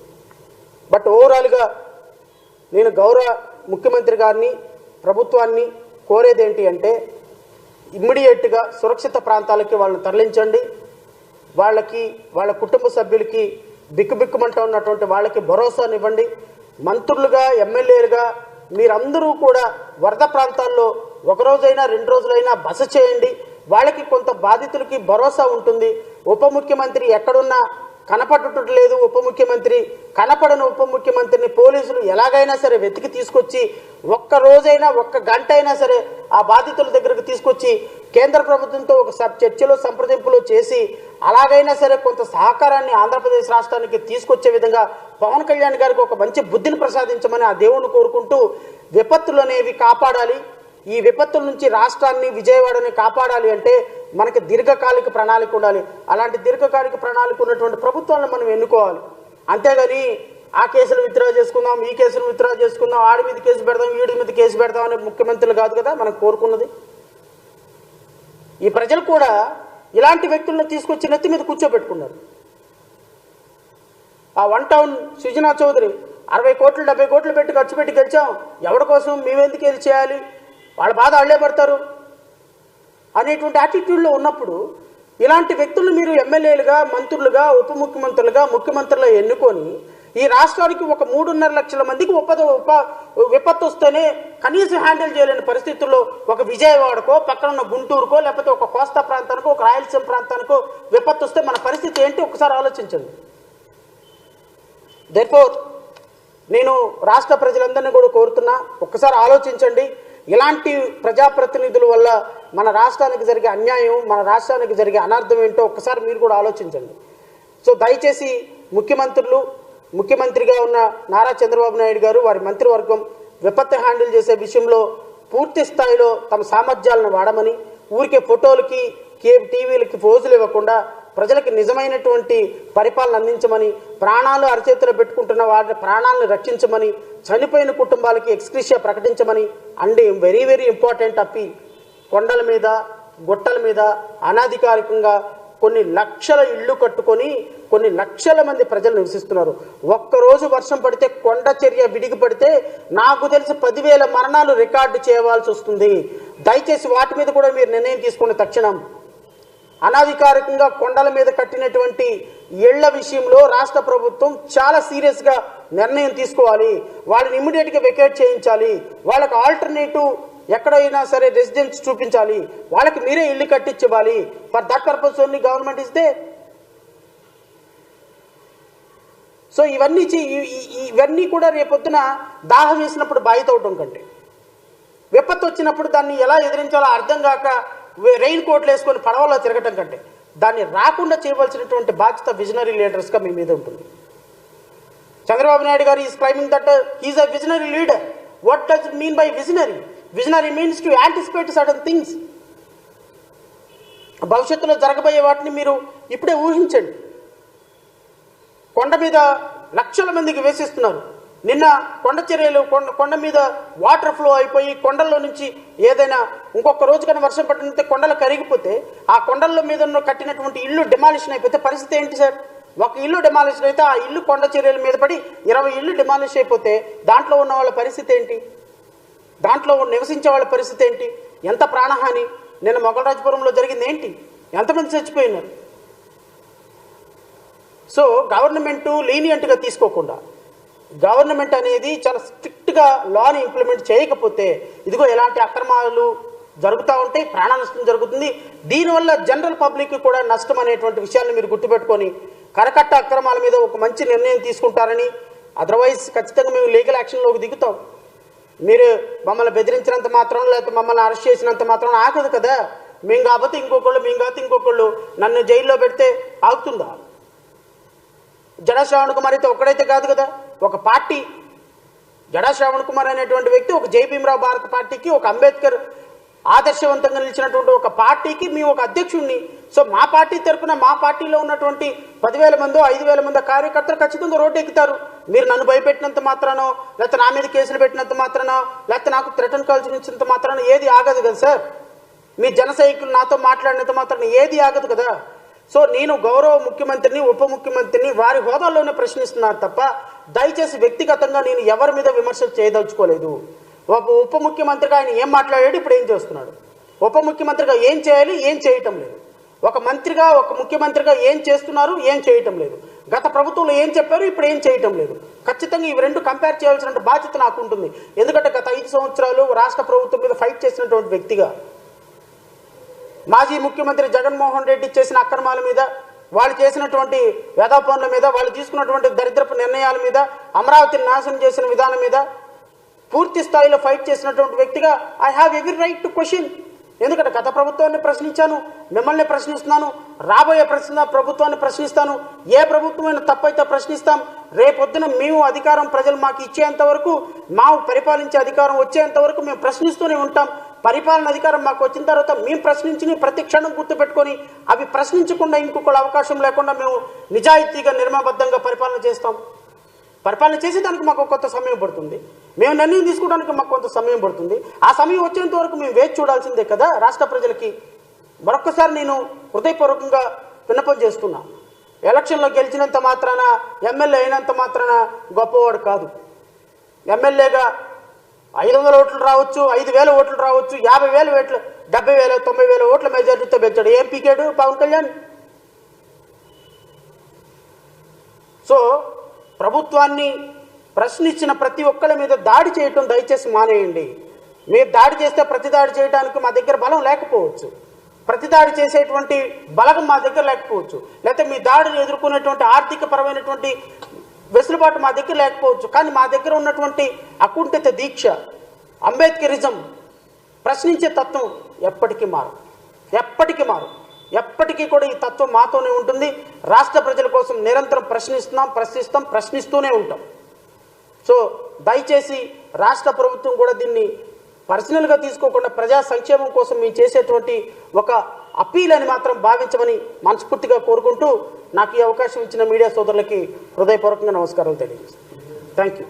బట్ ఓవరాల్గా నేను గౌరవ ముఖ్యమంత్రి గారిని, ప్రభుత్వాన్ని కోరేది ఏంటి అంటే ఇమ్మీడియట్గా సురక్షిత ప్రాంతాలకి వాళ్ళని తరలించండి. వాళ్ళ కుటుంబ సభ్యులకి బిక్కుబిక్కుమంటూ ఉన్నటువంటి వాళ్ళకి భరోసానివ్వండి. మంత్రులుగా, ఎమ్మెల్యేలుగా మీరందరూ కూడా వరద ప్రాంతాల్లో 1 రోజైనా 2 రోజులైనా బస చేయండి. వాళ్ళకి కొంత బాధితులకి భరోసా ఉంటుంది. ఉప ముఖ్యమంత్రి ఎక్కడున్నా కనపడటం లేదు. కనపడని ఉప ముఖ్యమంత్రిని పోలీసులు ఎలాగైనా సరే వెతికి తీసుకొచ్చి 1 రోజైనా 1 గంట అయినా సరే ఆ బాధితుల దగ్గరకు తీసుకొచ్చి కేంద్ర ప్రభుత్వంతో ఒక చర్చలో, సంప్రదింపులు చేసి అలాగైనా సరే కొంత సహకారాన్ని ఆంధ్రప్రదేశ్ రాష్ట్రానికి తీసుకొచ్చే విధంగా పవన్ కళ్యాణ్ గారికి ఒక మంచి బుద్ధిని ప్రసాదించమని ఆ దేవుణ్ణి కోరుకుంటూ విపత్తులు అనేవి కాపాడాలి. ఈ విపత్తుల నుంచి రాష్ట్రాన్ని, విజయవాడని కాపాడాలి అంటే మనకి దీర్ఘకాలిక ప్రణాళిక ఉండాలి. అలాంటి దీర్ఘకాలిక ప్రణాళిక ఉన్నటువంటి ప్రభుత్వాలను మనం ఎన్నుకోవాలి. అంతేగాని ఆ కేసులు విత్డ్రా చేసుకుందాం, ఈ కేసులు విత్డ్రా చేసుకుందాం, ఆడి మీద కేసు పెడదాం, వీడి మీద కేసు పెడదాం అనే ముఖ్యమంత్రులు కాదు కదా మనం కోరుకున్నది. ఈ ప్రజలు కూడా ఇలాంటి వ్యక్తులను తీసుకొచ్చి నెత్తి మీద కూర్చోబెట్టుకున్నారు. ఆ 1 టౌన్ సుజనా చౌదరి 60 కోట్లు 70 కోట్లు పెట్టి ఖర్చు పెట్టి గెలిచాం, ఎవరి కోసం మేమెందుకు వెళ్ళి చేయాలి, వాళ్ళ బాధ వాళ్ళే పడతారు అనేటువంటి యాటిట్యూడ్లో ఉన్నప్పుడు ఇలాంటి వ్యక్తులను మీరు ఎమ్మెల్యేలుగా, మంత్రులుగా, ఉప ముఖ్యమంత్రులుగా, ముఖ్యమంత్రులుగా ఎన్నుకొని ఈ రాష్ట్రానికి ఒక 3.5 లక్షల మందికి విపత్తు వస్తేనే కనీసం హ్యాండిల్ చేయలేని పరిస్థితుల్లో ఒక విజయవాడకో, పక్కనున్న గుంటూరుకో, లేకపోతే ఒక కోస్తా ప్రాంతానికో, ఒక రాయలసీమ ప్రాంతానికో విపత్తు వస్తే మన పరిస్థితి ఏంటి ఒకసారి ఆలోచించండి. దెర్ఫోర్ నేను రాష్ట్ర ప్రజలందరినీ కూడా కోరుతున్నా, ఒక్కసారి ఆలోచించండి. ఇలాంటి ప్రజాప్రతినిధుల వల్ల మన రాష్ట్రానికి జరిగే అన్యాయం, మన రాష్ట్రానికి జరిగే అనర్థం ఏంటో ఒక్కసారి మీరు కూడా ఆలోచించండి. సో దయచేసి ముఖ్యమంత్రిగా ఉన్న నారా చంద్రబాబు నాయుడు గారు, వారి మంత్రివర్గం విపత్తు హ్యాండిల్ చేసే విషయంలో పూర్తి స్థాయిలో తమ సామర్థ్యాలను వాడమని, ఊరికే ఫోటోలకి, టీవీలకి ఫోజులు ఇవ్వకుండా ప్రజలకు నిజమైనటువంటి పరిపాలన అందించమని, ప్రాణాలు అరచేతిలో పెట్టుకుంటున్న వారి ప్రాణాలను రక్షించమని, చనిపోయిన కుటుంబాలకి ఎక్స్గ్రేషియా ప్రకటించమని and very very important appeal. కొండల మీద గుట్టల మీద అనాధికారికంగా కొన్ని లక్షల ఇళ్ళు కట్టుకొని కొన్ని లక్షల మంది ప్రజలు నివసిస్తున్నారు. ఒక్కరోజు వర్షం పడితే కొండ చర్య విడిగి పడితే నాకు తెలిసి 10,000 మరణాలు రికార్డు చేయవలసి వస్తుంది. దయచేసి వాటి మీద కూడా మీరు నిర్ణయం తీసుకునే తక్షణం. అనాధికారికంగా కొండల మీద కట్టినటువంటి ఇళ్ల విషయంలో రాష్ట్ర ప్రభుత్వం చాలా సీరియస్గా నిర్ణయం తీసుకోవాలి. వాళ్ళని ఇమ్మీడియట్గా వెకేట్ చేయించాలి. వాళ్ళకి ఆల్టర్నేటివ్ ఎక్కడైనా సరే రెసిడెన్స్ చూపించాలి. వాళ్ళకి మీరే ఇల్లు కట్టించాలి. For that purpose only government is they. So ఇవన్నీ కూడా రేపొద్దున దాహం వేసినప్పుడు బాయి తవ్వటం కంటే, విపత్తు వచ్చినప్పుడు దాన్ని ఎలా ఎదిరించాలో అర్థం కాక రెయిన్ కోట్లు వేసుకొని పడవలో తిరగటం కంటే దాన్ని రాకుండా చేయవలసినటువంటి బాధ్యత విజనరీ లీడర్స్గా మీ మీద ఉంటుంది. చంద్రబాబు నాయుడు గారు is claiming that he is a visionary leader. What does it mean by visionary? Visionary means to anticipate certain things. భవిష్యత్తులో జరగబోయే వాటిని మీరు ఇప్పుడే ఊహించండి. కొండ మీద లక్షల మందికి వేసిస్తున్నారు. నిన్న కొండ చర్యలు కొండ మీద వాటర్ ఫ్లో అయిపోయి కొండల్లో నుంచి ఏదైనా ఇంకొక రోజు కానీ వర్షం పడితే కొండలు కరిగిపోతే ఆ కొండల మీద కట్టినటువంటి ఇల్లు డిమాలిషన్ అయిపోతే పరిస్థితి ఏంటి సార్? ఒక ఇల్లు డిమాలిషన్ అయితే ఆ ఇల్లు కొండ చర్యల మీద పడి 20 ఇల్లు డిమాలిష్ అయిపోతే దాంట్లో ఉన్న వాళ్ళ పరిస్థితి ఏంటి? దాంట్లో నివసించే వాళ్ళ పరిస్థితి ఏంటి? ఎంత ప్రాణహాని? నిన్న మొగలరాజపురంలో జరిగింది ఏంటి? ఎంతమంది చచ్చిపోయినారు? సో గవర్నమెంట్ లీనియంట్గా తీసుకోకుండా, గవర్నమెంట్ అనేది చాలా స్ట్రిక్ట్గా లాని ఇంప్లిమెంట్ చేయకపోతే ఇదిగో ఎలాంటి అక్రమాలు జరుగుతూ ఉంటాయి, ప్రాణ నష్టం జరుగుతుంది. దీనివల్ల జనరల్ పబ్లిక్ కూడా నష్టం అనేటువంటి విషయాన్ని మీరు గుర్తుపెట్టుకొని కరకట్ట అక్రమాల మీద ఒక మంచి నిర్ణయం తీసుకుంటారని, అదర్వైజ్ ఖచ్చితంగా మేము లీగల్ యాక్షన్లోకి దిగుతాం. మీరు మమ్మల్ని బెదిరించినంత మాత్రం లేకపోతే మమ్మల్ని అరెస్ట్ చేసినంత మాత్రం ఆగదు కదా. మేము కాకపోతే ఇంకొకళ్ళు నన్ను జైల్లో పెడితే ఆగుతుందా? జడా శ్రావణ్ కుమార్ అయితే ఒక్కడైతే కాదు కదా. ఒక పార్టీ, జడా శ్రావణ్ కుమార్ అనేటువంటి వ్యక్తి ఒక జైభీమరావు భారత పార్టీకి, ఒక అంబేద్కర్ ఆదర్శవంతంగా నిలిచినటువంటి ఒక పార్టీకి మేము ఒక అధ్యక్షుడిని. సో మా పార్టీ తరఫున మా పార్టీలో ఉన్నటువంటి 10,000 మందో 5,000 మంది కార్యకర్తలు ఖచ్చితంగా రోడ్డు ఎక్కుతారు. మీరు నన్ను భయపెట్టినంత మాత్రానో లేకపోతే నా మీద కేసులు పెట్టినంత మాత్రానో లేకపోతే నాకు థ్రెటన్ కాల్స్ ఇచ్చినంత మాత్రానో ఏది ఆగదు కదా సార్. మీ జన సైనికులు నాతో మాట్లాడినంత మాత్రాన ఏది ఆగదు కదా. సో నేను గౌరవ ముఖ్యమంత్రిని, ఉప ముఖ్యమంత్రిని వారి హోదాల్లోనే ప్రశ్నిస్తున్నాను తప్ప దయచేసి వ్యక్తిగతంగా నేను ఎవరి మీద విమర్శలు చేయదలుచుకోలేదు. ఉప ముఖ్యమంత్రిగా ఆయన ఏం మాట్లాడాడు, ఇప్పుడు ఏం చేస్తున్నాడు? ఉప ముఖ్యమంత్రిగా ఏం చేయాలి, ఏం చేయటం లేదు. ఒక మంత్రిగా, ఒక ముఖ్యమంత్రిగా ఏం చేస్తున్నారు, ఏం చేయటం లేదు. గత ప్రభుత్వంలో ఏం చెప్పారు, ఇప్పుడు ఏం చేయటం లేదు. ఖచ్చితంగా ఇవి రెండు కంపేర్ చేయాల్సిన బాధ్యత నాకు ఉంటుంది. ఎందుకంటే గత 5 సంవత్సరాలు రాష్ట్ర ప్రభుత్వం మీద ఫైట్ చేసినటువంటి వ్యక్తిగా, మాజీ ముఖ్యమంత్రి జగన్మోహన్ రెడ్డి చేసిన అక్రమాల మీద, వాళ్ళు చేసినటువంటి వేదా పనుల మీద, వాళ్ళు తీసుకున్నటువంటి దరిద్రపు నిర్ణయాల మీద, అమరావతిని నాశనం చేసిన విధానం మీద పూర్తి స్థాయిలో ఫైట్ చేసినటువంటి వ్యక్తిగా I have every right to question. ఎందుకంటే గత ప్రభుత్వాన్ని ప్రశ్నించాను, మిమ్మల్ని ప్రశ్నిస్తున్నాను, రాబోయే ప్రభుత్వాన్ని ప్రశ్నిస్తాను. ఏ ప్రభుత్వమైన తప్పైతే ప్రశ్నిస్తాం. రేపొద్దున మేము అధికారం ప్రజలు మాకు ఇచ్చేంత వరకు, మా పరిపాలించే అధికారం వచ్చేంత వరకు మేము ప్రశ్నిస్తూనే ఉంటాం. పరిపాలన అధికారం మాకు వచ్చిన తర్వాత మేము ప్రశ్నించి ప్రతి క్షణం గుర్తుపెట్టుకొని అవి ప్రశ్నించకుండా ఇంకొకళ్ళ అవకాశం లేకుండా మేము నిజాయితీగా నిర్మబద్ధంగా పరిపాలన చేస్తాం. పరిపాలన చేసేదానికి మాకు కొంత సమయం పడుతుంది. మేము నిర్ణయం తీసుకోవడానికి మాకు కొంత సమయం పడుతుంది. ఆ సమయం వచ్చేంత వరకు మేము వేచి చూడాల్సిందే కదా రాష్ట్ర ప్రజలకి. మరొక్కసారి నేను హృదయపూర్వకంగా విన్నపం చేస్తున్నా. ఎలక్షన్లో గెలిచినంత మాత్రాన, ఎమ్మెల్యే అయినంత మాత్రాన గొప్పవాడు కాదు. ఎమ్మెల్యేగా 500 ఓట్లు రావచ్చు, 5,000 ఓట్లు రావచ్చు, 50,000 ఓట్లు, 70,000, 90,000 ఓట్ల మెజారిటీతో పెంచాడు. ఏం పీకాడు పవన్ కళ్యాణ్? సో ప్రభుత్వాన్ని ప్రశ్నించిన ప్రతి ఒక్కళ్ళ మీద దాడి చేయటం దయచేసి మానేయండి. మీరు దాడి చేస్తే ప్రతి దాడి చేయడానికి మా దగ్గర బలం లేకపోవచ్చు, ప్రతి దాడి చేసేటువంటి బలగం మా దగ్గర లేకపోవచ్చు, లేకపోతే మీ దాడిని ఎదుర్కొనేటువంటి ఆర్థిక పరమైనటువంటి వెసులుబాటు మా దగ్గర లేకపోవచ్చు. కానీ మా దగ్గర ఉన్నటువంటి అకుంఠిత దీక్ష, అంబేద్కరిజం, ప్రశ్నించే తత్వం ఎప్పటికీ మారు. ఎప్పటికీ కూడా ఈ తత్వం మాతోనే ఉంటుంది. రాష్ట్ర ప్రజల కోసం నిరంతరం ప్రశ్నిస్తూనే ఉంటాం. సో దయచేసి రాష్ట్ర ప్రభుత్వం కూడా దీన్ని పర్సనల్గా తీసుకోకుండా ప్రజా సంక్షేమం కోసం మేము చేసేటువంటి ఒక అపీల్ అని మాత్రం భావించమని మనస్ఫూర్తిగా కోరుకుంటూ నాకు ఈ అవకాశం ఇచ్చిన మీడియా సోదరులకి హృదయపూర్వకంగా నమస్కారాలు తెలియజేస్తాను. Thank you.